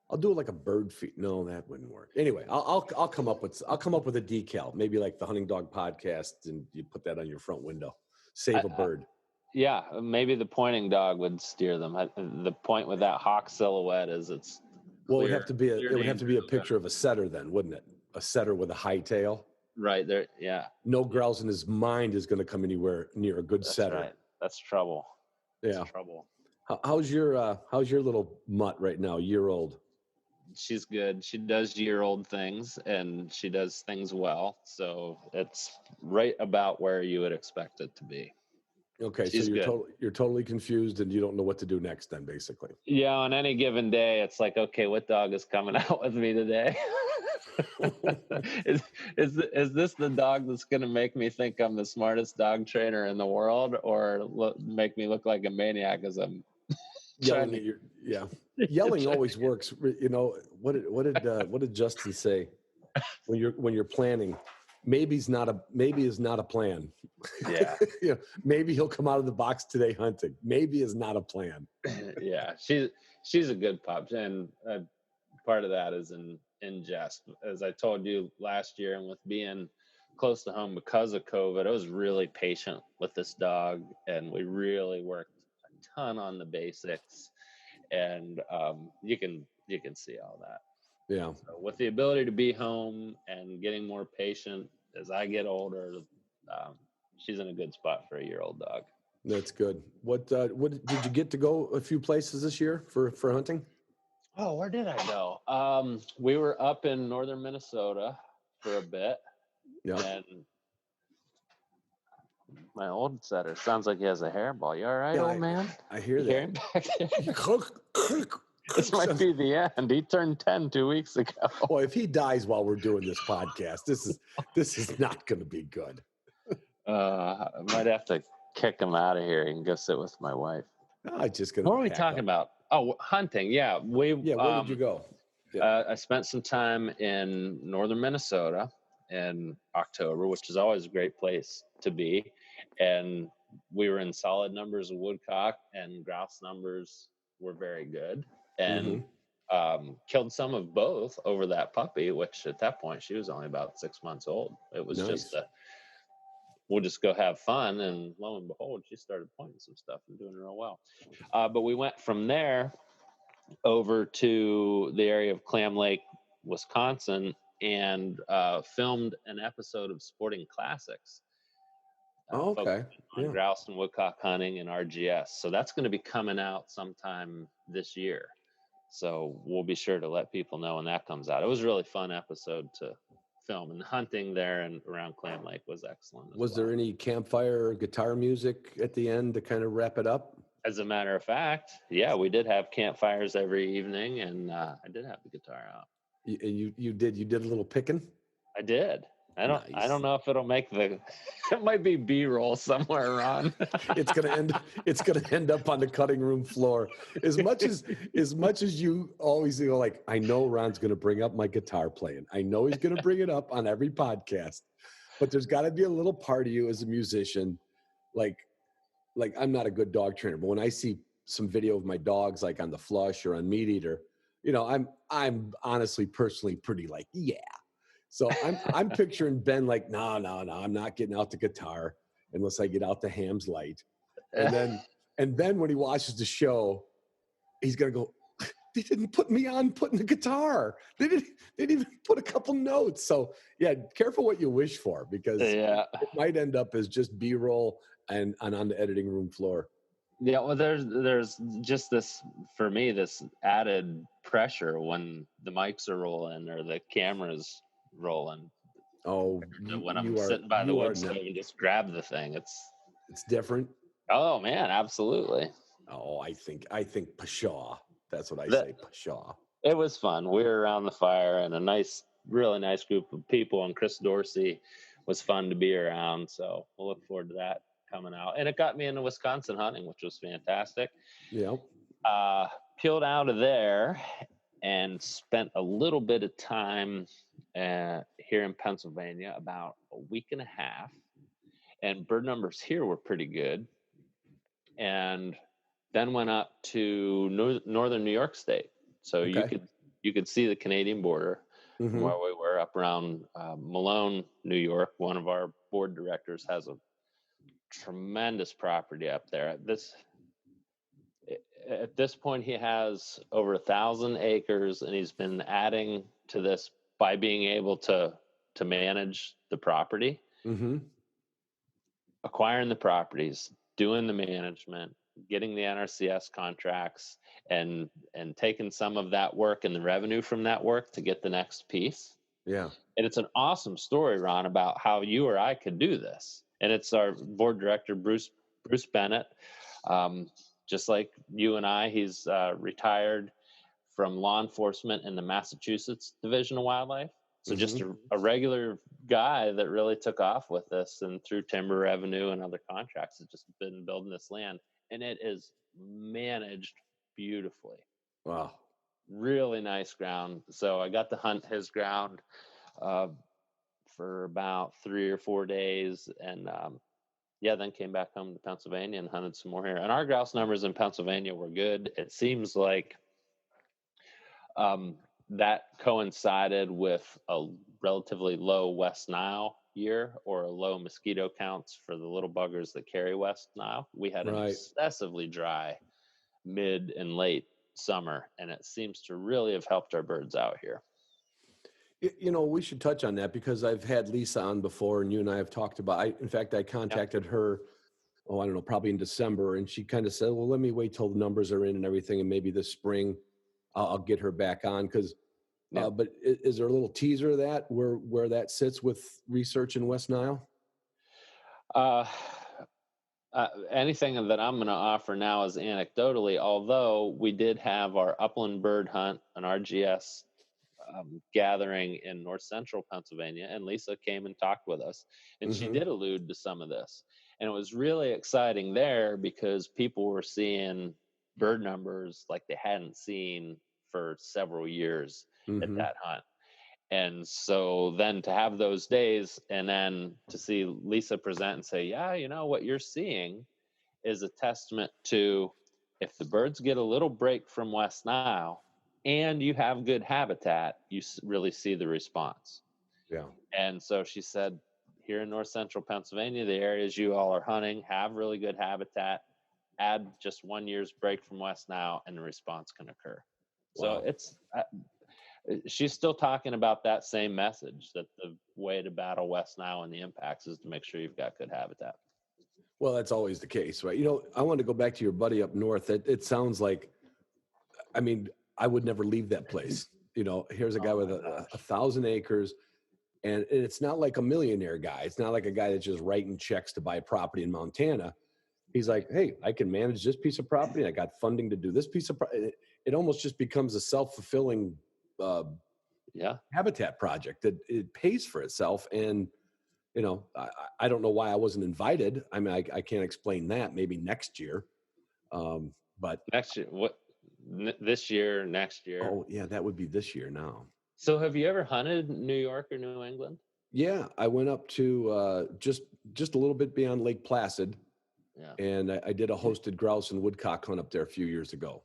I'll do it like a bird feed. No, that wouldn't work. Anyway, I'll come up with a decal, maybe like the Hunting Dog podcast, and you put that on your front window. Save a bird. Yeah, maybe the pointing dog would steer them. The point with that hawk silhouette is it's Well, clear, it would have to be a picture of a setter then, wouldn't it? A setter with a high tail. right there. Yeah, No grouse in his mind is going to come anywhere near a good that's setter. right. That's trouble. Yeah. That's trouble. How's your little mutt right now? Year old. She's good. She does year-old things, and she does things well. So it's right about where you would expect it to be. Okay, She's so good. you're totally confused and you don't know what to do next then, basically. Yeah, on any given day, it's like, okay, what dog is coming out with me today? is this the dog that's going to make me think I'm the smartest dog trainer in the world, or make me look like a maniac as I'm Yelling at your yelling always works. You know what did Justin say when you're planning? Maybe is not a plan. Yeah. Maybe he'll come out of the box today hunting. Maybe is not a plan. Yeah, she's a good pup, and part of that is in jest. As I told you last year, and with being close to home because of COVID, I was really patient with this dog, and we really worked a ton on the basics, and you can see all that. Yeah. So with the ability to be home and getting more patient as I get older, she's in a good spot for a year-old dog. That's good. What did you get to go a few places this year for hunting? Oh, where did I go? We were up in northern Minnesota for a bit. Yeah. And my old setter sounds like he has a hairball. You all right, old man? I hear you that. Hear him back there? This might be the end. He turned 10 2 weeks ago. Well, if he dies while we're doing this podcast, this is not going to be good. I might have to kick him out of here and go sit with my wife. Just gonna. What are we talking about? Oh, hunting. Yeah, where did you go? Yeah. I spent some time in northern Minnesota in October, which is always a great place to be. And we were in solid numbers of woodcock, and grouse numbers were very good. And killed some of both over that puppy, which at that point she was only about 6 months old. It was just we'll just go have fun, and lo and behold, she started pointing some stuff and doing real well. But we went from there over to the area of Clam Lake, Wisconsin, and filmed an episode of Sporting Classics. Okay. On grouse and woodcock hunting and RGS. So that's going to be coming out sometime this year. So we'll be sure to let people know when that comes out. It was a really fun episode to film, and hunting there and around Clam Lake was excellent. Was there any campfire or guitar music at the end to kind of wrap it up? As a matter of fact, yeah, we did have campfires every evening, and I did have the guitar out. You did a little picking? I did. I don't know if it'll make it might be B-roll somewhere, Ron. It's gonna end up on the cutting room floor. As much as you always go like, I know Ron's gonna bring up my guitar playing. I know he's gonna bring it up on every podcast, but there's gotta be a little part of you as a musician. Like I'm not a good dog trainer, but when I see some video of my dogs like on the Flush or on Meat Eater, I'm honestly personally pretty like, yeah. So I'm picturing Ben like, no, I'm not getting out the guitar unless I get out the Ham's Light. And then when he watches the show, he's gonna go, they didn't put me on putting the guitar. They didn't even put a couple notes. So yeah, careful what you wish for, because it might end up as just B-roll and on the editing room floor. Yeah, well, there's just this, for me, this added pressure when the mics are rolling or the cameras rolling. Oh, when I'm sitting by the wood stove and just grab the thing, it's different. Oh man, absolutely. Oh, I think pshaw. That's what I say, pshaw. It was fun. We were around the fire and really nice group of people, and Chris Dorsey was fun to be around. So we'll look forward to that coming out. And it got me into Wisconsin hunting, which was fantastic. Yeah. Peeled out of there and spent a little bit of time here in Pennsylvania, about a week and a half. And bird numbers here were pretty good. and then went up to northern New York State. So Okay. you could see the Canadian border from Mm-hmm. where we were up around Malone, New York. One of our board directors has a tremendous property up there. At this point, he has over 1,000 acres, and he's been adding to this by being able to manage the property, Mm-hmm. acquiring the properties, doing the management, getting the NRCS contracts, and taking some of that work and the revenue from that work to get the next piece. Yeah. And it's an awesome story, Ron, about how you or I could do this. And it's our board director, Bruce Bennett. Just like you and I, he's retired from law enforcement in the Massachusetts Division of Wildlife. So just a regular guy that really took off with this, and through timber revenue and other contracts, has just been building this land, and it is managed beautifully. Wow. Really nice ground. So I got to hunt his ground for about 3 or 4 days, and then came back home to Pennsylvania and hunted some more here. And our grouse numbers in Pennsylvania were good. It seems like that coincided with a relatively low West Nile year, or a low mosquito counts for the little buggers that carry West Nile. We had an excessively dry mid and late summer, and it seems to really have helped our birds out here. We should touch on that, because I've had Lisa on before, and you and I have talked about, in fact, I contacted her, I don't know, probably in December, and she kind of said, well, let me wait till the numbers are in and everything, and maybe this spring I'll get her back on, because but is there a little teaser of that, where that sits with research in West Nile? Anything that I'm going to offer now is anecdotally, although we did have our upland bird hunt, an RGS gathering in north central Pennsylvania, and Lisa came and talked with us, and she did allude to some of this. And it was really exciting there, because people were seeing bird numbers like they hadn't seen for several years at that hunt. And so then to have those days, and then to see Lisa present and say, what you're seeing is a testament to, if the birds get a little break from West Nile and you have good habitat, you really see the response. Yeah. And so she said, here in north central Pennsylvania, the areas you all are hunting have really good habitat. Add just 1 year's break from West Nile, and the response can occur. Wow. So it's she's still talking about that same message, that the way to battle West Nile and the impacts is to make sure you've got good habitat. Well, that's always the case, right? I want to go back to your buddy up north. It sounds like, I would never leave that place. Here's a guy with 1,000 acres, and it's not like a millionaire guy. It's not like a guy that's just writing checks to buy property in Montana. He's like, hey, I can manage this piece of property. I got funding to do this piece of property. It almost just becomes a self-fulfilling habitat project that it pays for itself. And, I don't know why I wasn't invited. I can't explain that. Maybe next year. But next year, this year, next year? Oh yeah, that would be this year now. So have you ever hunted New York or New England? Yeah, I went up to just a little bit beyond Lake Placid. Yeah. And I did a hosted grouse and woodcock hunt up there a few years ago.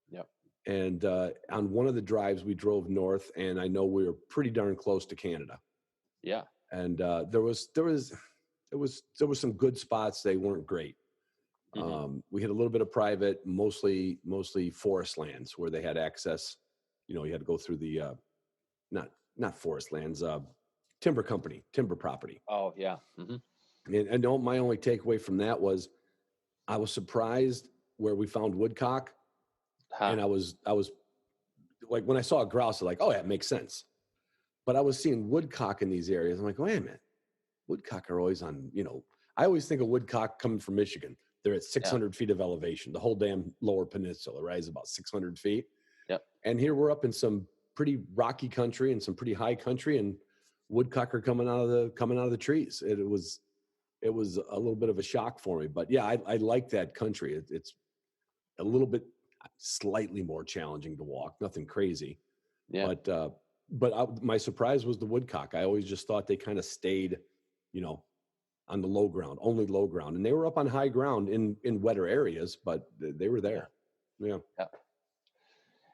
Yep. And on one of the drives, we drove north, and I know we were pretty darn close to Canada. Yeah. And there was some good spots. They weren't great. We had a little bit of private, mostly forest lands where they had access. You had to go through the not forest lands, timber company, timber property. Oh yeah. And my only takeaway from that was, I was surprised where we found woodcock, and I was like, when I saw a grouse, I was like, oh yeah, it makes sense. But I was seeing woodcock in these areas. I'm like, wait a minute, woodcock are always on. I always think of woodcock coming from Michigan. They're at 600 feet of elevation. The whole damn lower peninsula, right, is about 600 feet. Yep. And here we're up in some pretty rocky country and some pretty high country, and woodcock are coming out of the trees. It was a little bit of a shock for me, but yeah, I like that country. It's a little bit slightly more challenging to walk, nothing crazy. Yeah. But my surprise was the woodcock. I always just thought they kind of stayed, on the low ground, only low ground. And they were up on high ground in wetter areas, but they were there. Yeah.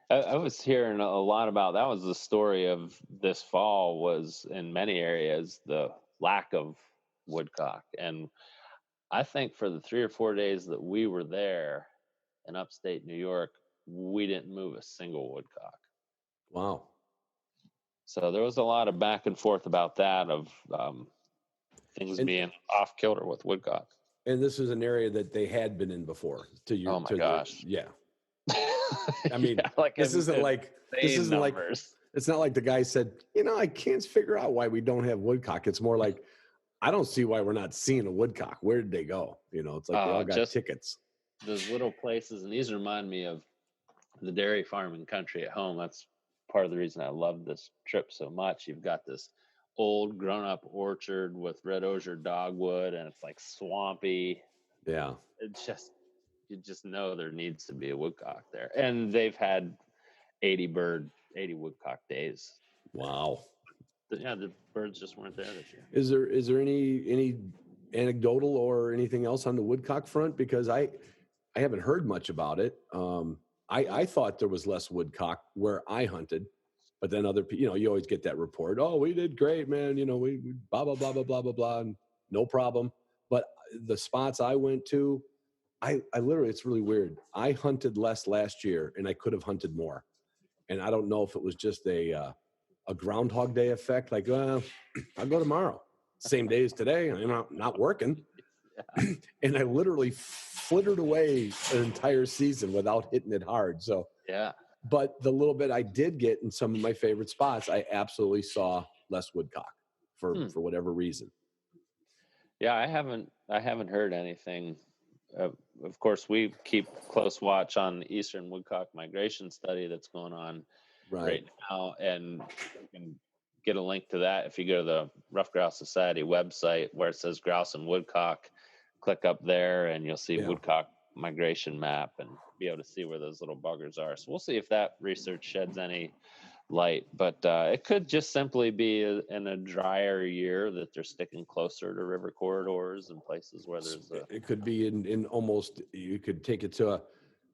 I was hearing a lot about that. Was the story of this fall, was in many areas the lack of woodcock. And I think for the 3 or 4 days that we were there in upstate New York, we didn't move a single woodcock. Wow. So there was a lot of back and forth about that, of things being off kilter with woodcock. And this is an area that they had been in before. Oh my gosh. Yeah. I mean, Yeah, this isn't like numbers. It's not like the guy said, I can't figure out why we don't have woodcock. It's more like, I don't see why we're not seeing a woodcock. Where did they go? It's like they all got tickets. Those little places, and these remind me of the dairy farming country at home. That's part of the reason I love this trip so much. You've got this old grown-up orchard with red osier dogwood, and it's like swampy. Yeah. It's just, you just know there needs to be a woodcock there. And they've had 80 woodcock days. Wow. Yeah, the birds just weren't there this Is year. there any anecdotal or anything else on the woodcock front? Because I haven't heard much about it. I thought there was less woodcock where I hunted, but then other people, you always get that report. Oh, we did great, man. We blah, blah, blah, blah, blah, blah, blah, and no problem. But the spots I went to, I literally, it's really weird. I hunted less last year and I could have hunted more. And I don't know if it was just a Groundhog Day effect. Like, I'll go tomorrow. Same day as today. I'm not working. Yeah. And I literally flittered away an entire season without hitting it hard. So, yeah. But the little bit I did get in some of my favorite spots, I absolutely saw less woodcock for whatever reason. Yeah, I haven't heard anything. Of course, we keep close watch on the Eastern Woodcock Migration Study that's going on right now, and you can get a link to that if you go to the Rough Grouse Society website where it says grouse and woodcock. Click up there and you'll see woodcock migration map and be able to see where those little buggers are. So we'll see if that research sheds any light, but it could just simply be in a drier year that they're sticking closer to river corridors and places where there's it could be in almost, you could take it to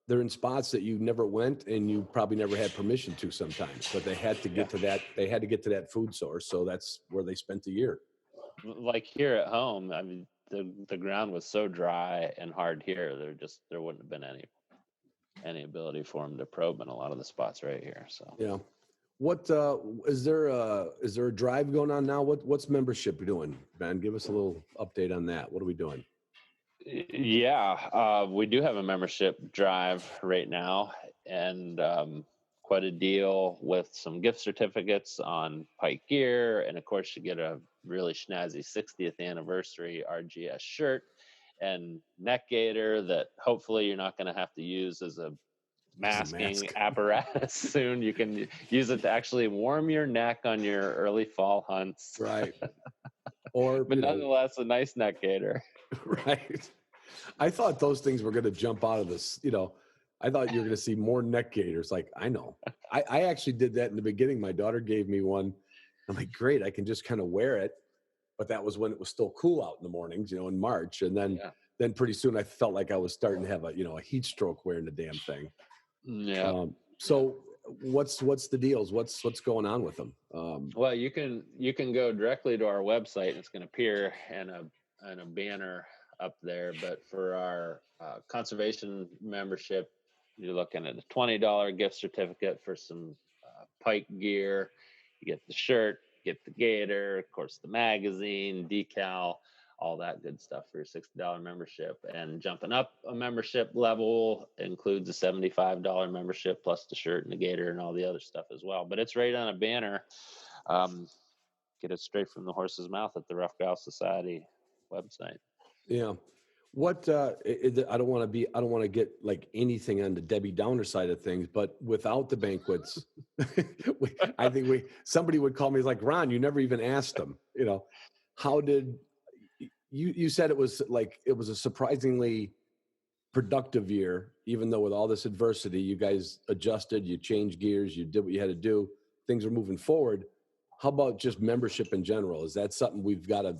they're in spots that you never went and you probably never had permission to sometimes, but they had to get to that. They had to get to that food source. So that's where they spent the year. Like here at home, I mean, the ground was so dry and hard here. There wouldn't have been any ability for them to probe in a lot of the spots right here. So yeah. What is there a drive going on now? What's membership doing, Ben? Give us a little update on that. What are we doing? Yeah, we do have a membership drive right now, and quite a deal with some gift certificates on Pike gear, and of course you get a really snazzy 60th anniversary RGS shirt and neck gaiter that hopefully you're not going to have to use as a masking apparatus soon. You can use it to actually warm your neck on your early fall hunts. Right. Or but nonetheless, a nice neck gaiter. Right. I thought those things were going to jump out of this. I thought you were going to see more neck gaiters. Like, I know. I actually did that in the beginning. My daughter gave me one. I'm like, great, I can just kind of wear it. But that was when it was still cool out in the mornings, in March. And then pretty soon I felt like I was starting to have a heat stroke wearing the damn thing. Yeah. So what's the deals? What's going on with them? Well, you can go directly to our website. It's going to appear in a banner up there. But for our conservation membership, you're looking at a $20 gift certificate for some Pike gear. You get the shirt, get the gaiter, of course, the magazine, decal, all that good stuff for your $60 membership. And jumping up a membership level includes a $75 membership plus the shirt and the gaiter and all the other stuff as well. But it's right on a banner. Get it straight from the horse's mouth at the Rough Grouse Society website. Yeah. What I don't want to get like anything on the Debbie Downer side of things, but without the banquets, I think somebody would call me like, Ron, you never even asked them, how did you said it was a surprisingly productive year, even though with all this adversity, you guys adjusted, you changed gears, you did what you had to do, things are moving forward. How about just membership in general? Is that something we've got to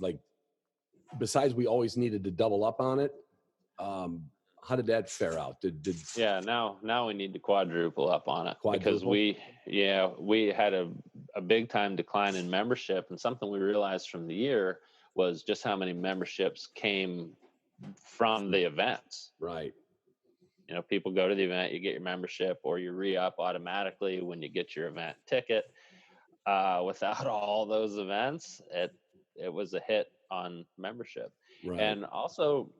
besides we always needed to double up on it. How did that fare out? Yeah, now we need to quadruple up on it because we had a big time decline in membership, and something we realized from the year was just how many memberships came from the events. Right. You know, people go to the event, you get your membership, or you re-up automatically when you get your event ticket. Without all those events, it was a hit on membership. Right. And also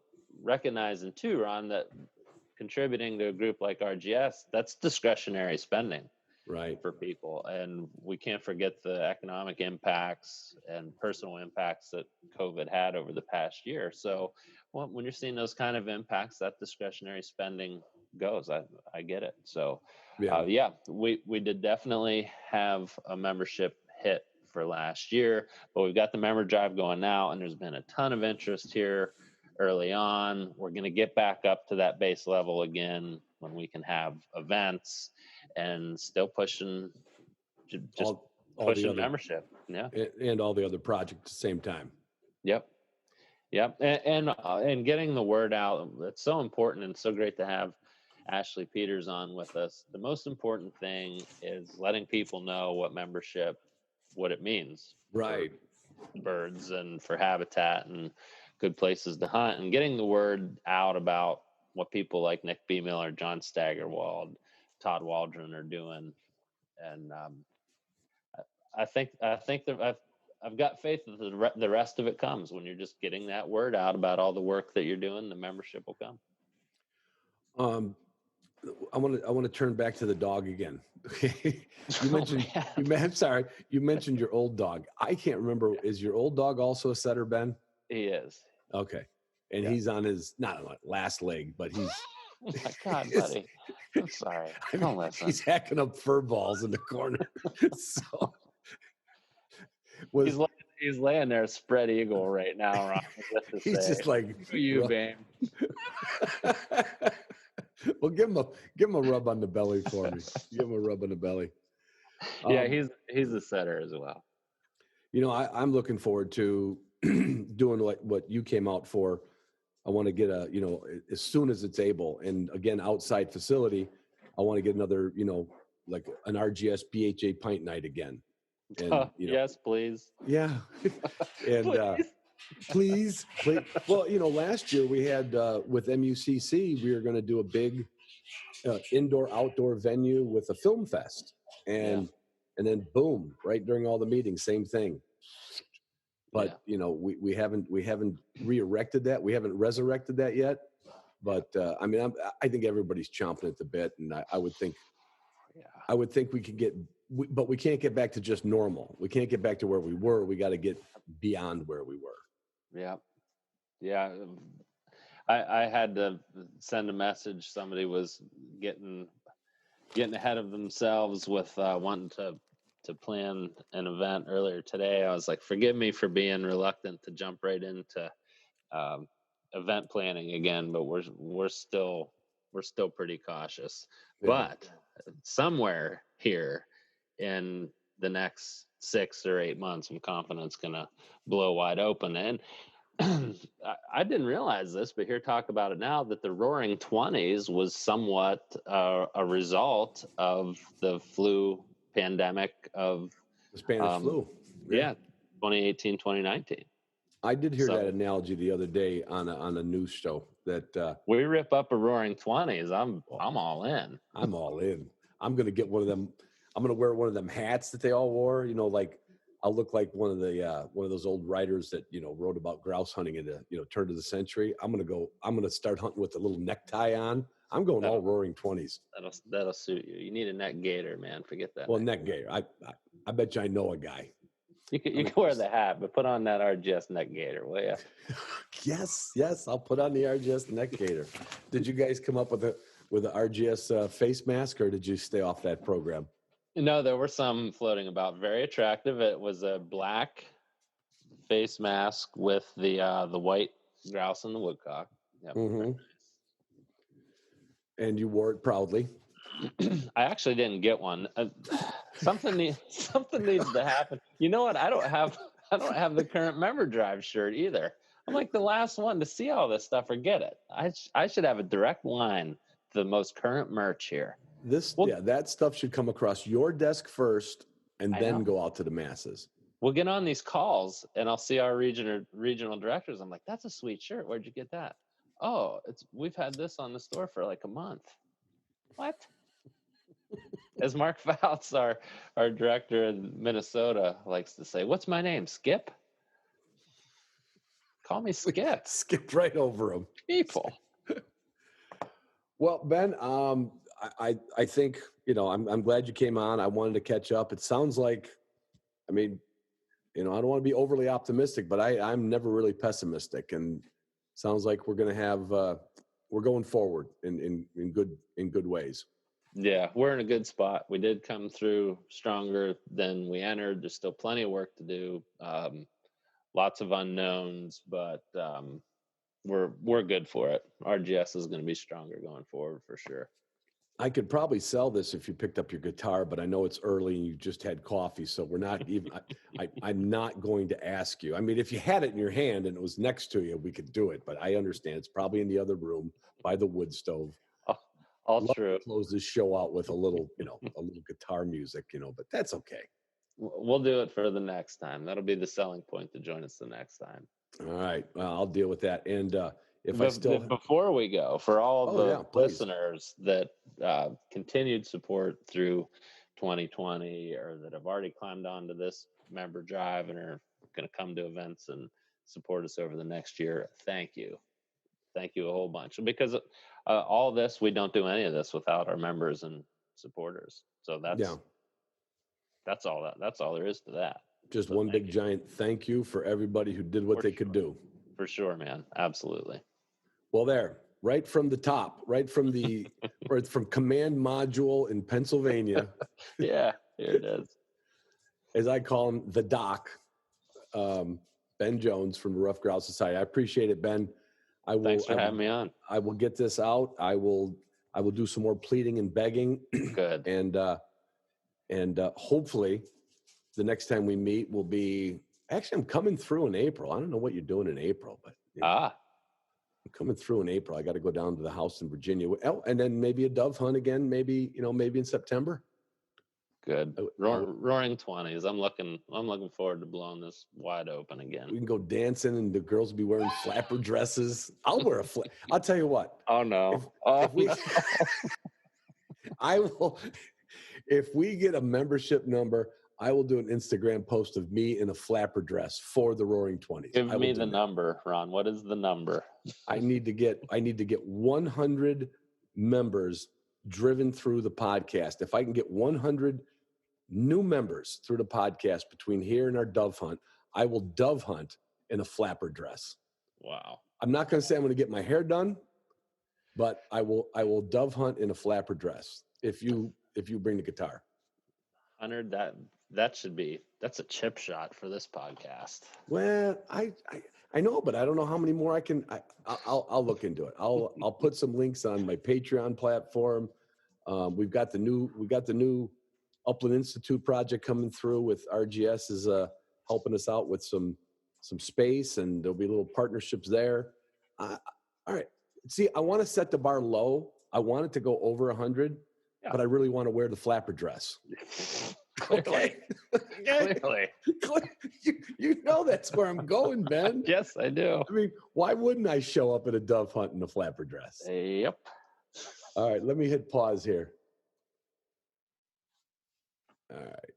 recognizing too, Ron, that contributing to a group like RGS, that's discretionary spending. Right. For people. And we can't forget the economic impacts and personal impacts that COVID had over the past year. So when you're seeing those kind of impacts, that discretionary spending goes. I get it. So we did definitely have a membership hit for last year, but we've got the member drive going now, and there's been a ton of interest here early on. We're going to get back up to that base level again when we can have events and still pushing pushing membership. Yeah. And all the other projects at the same time. Yep. And getting the word out. It's so important and so great to have Ashley Peters on with us. The most important thing is letting people know what membership, what it means. Right. For birds and for habitat and good places to hunt, and getting the word out about what people like Nick B. Miller, John Staggerwald, Todd Waldron are doing. And I think that I've got faith that the rest of it comes when you're just getting that word out about all the work that you're doing. The membership will come. I want to turn back to the dog again. You mentioned, I'm sorry, you mentioned your old dog. I can't remember. Is your old dog also a setter, Ben? He is. Okay. And he's on his, not on last leg, but he's. Oh my God, buddy. I'm sorry. Don't listen. He's hacking up fur balls in the corner. So. He's laying there spread eagle right now, Ron. He's just like, you, babe. Well, give him a rub on the belly for me. Give him a rub on the belly. Yeah, he's a setter as well. You know, I'm looking forward to doing what you came out for. I want to get as soon as it's able, and again, outside facility, I want to get another, like an RGS BHA pint night again. And, yes, please. Yeah. And please. Well, last year we had with MUCC, we were going to do a big indoor-outdoor venue with a film fest, and then boom, right during all the meetings, same thing. But we haven't re-erected that. We haven't resurrected that yet. But I think everybody's chomping at the bit, and I would think we could get. But we can't get back to just normal. We can't get back to where we were. We got to get beyond where we were. Yeah. I had to send a message. Somebody was getting ahead of themselves with wanting to plan an event earlier today. I was like, forgive me for being reluctant to jump right into event planning again, but we're still pretty cautious. Yeah. But somewhere here in the next 6 or 8 months, I'm confident it's going to blow wide open. And I didn't realize this, but here, talk about it now, that the Roaring 20s was somewhat a result of the flu pandemic of the Spanish flu. Yeah, 2018, 2019. I did hear that analogy the other day on a news show that we rip up a Roaring 20s. I'm all in. I'm all in. I'm going to get one of them. I'm going to wear one of them hats that they all wore, like I'll look like one of those old writers that, wrote about grouse hunting in the, turn of the century. I'm going to start hunting with a little necktie on. I'm going all Roaring 20s. That'll suit you. You need a neck gaiter, man. Forget that. Well, neck gaiter. I bet you I know a guy. You can wear the hat, but put on that RGS neck gaiter, will you? Yes. I'll put on the RGS neck gaiter. Did you guys come up with the RGS face mask, or did you stay off that program? No, there were some floating about. Very attractive. It was a black face mask with the white grouse and the woodcock. Yep. Mm-hmm. And you wore it proudly. I actually didn't get one. Something needs to happen. You know what? I don't have the current member drive shirt either. I'm like the last one to see all this stuff. Forget it. I should have a direct line to the most current merch here. That stuff should come across your desk first and I then know. go out to the masses. We'll get on these calls and I'll see our regional directors. I'm like, that's a sweet shirt. Where'd you get that? Oh, we've had this on the store for like a month. What? As Mark Fouts, our director in Minnesota, likes to say, what's my name? Skip? Call me Skip. Skip right over them. People. Well, Ben, I think, I'm glad you came on. I wanted to catch up. It sounds like, I don't want to be overly optimistic, but I'm never really pessimistic. And sounds like we're going to have, we're going forward in good ways. Yeah, we're in a good spot. We did come through stronger than we entered. There's still plenty of work to do. Lots of unknowns, but we're good for it. RGS is going to be stronger going forward for sure. I could probably sell this if you picked up your guitar, but I know it's early and you just had coffee, so we're not even. I'm not going to ask you. I mean, if you had it in your hand and it was next to you, we could do it. But I understand it's probably in the other room by the wood stove. All true. Close this show out with a little guitar music, but that's okay. We'll do it for the next time. That'll be the selling point to join us the next time. All right. Well, I'll deal with that. And before we go, for all the please. listeners that continued support through 2020 or that have already climbed onto this member drive and are going to come to events and support us over the next year, thank you. Thank you a whole bunch. Because all this, we don't do any of this without our members and supporters. So that's all there is to that. Just one big giant thank you for everybody who did what they could do. For sure, man. Absolutely. Well, right from the top, from command module in Pennsylvania. Yeah, here it is. As I call him, the doc, Ben Jones from the Rough Grouse Society. I appreciate it, Ben. Thanks for having me on. I will get this out. I will do some more pleading and begging. Good. And hopefully the next time we meet will be, actually, I'm coming through in April. I don't know what you're doing in April, but I'm coming through in April. I got to go down to the house in Virginia. Oh, and then maybe a dove hunt again, maybe in September. Good. Roaring 20s. I'm looking forward to blowing this wide open again. We can go dancing and the girls will be wearing flapper dresses. I'll wear I'll tell you what. Oh no. I will. If we get a membership number, I will do an Instagram post of me in a flapper dress for the Roaring 20s. Give me the number, Ron. What is the number? I need to get 100 members driven through the podcast. If I can get 100 new members through the podcast between here and our dove hunt, I will dove hunt in a flapper dress. Wow. I'm not going to say I'm going to get my hair done, but I will dove hunt in a flapper dress if you bring the guitar. 100, that's a chip shot for this podcast. Well, I know, but I don't know how many more I can. I'll look into it. I'll put some links on my Patreon platform. We've got the new Upland Institute project coming through with RGS is helping us out with some space, and there'll be little partnerships there. All right. See, I want to set the bar low. I want it to go over 100, but I really want to wear the flapper dress. Okay. Clearly. You know that's where I'm going, Ben. Yes, I do. I mean, why wouldn't I show up at a dove hunt in a flapper dress? Yep. All right, let me hit pause here. All right.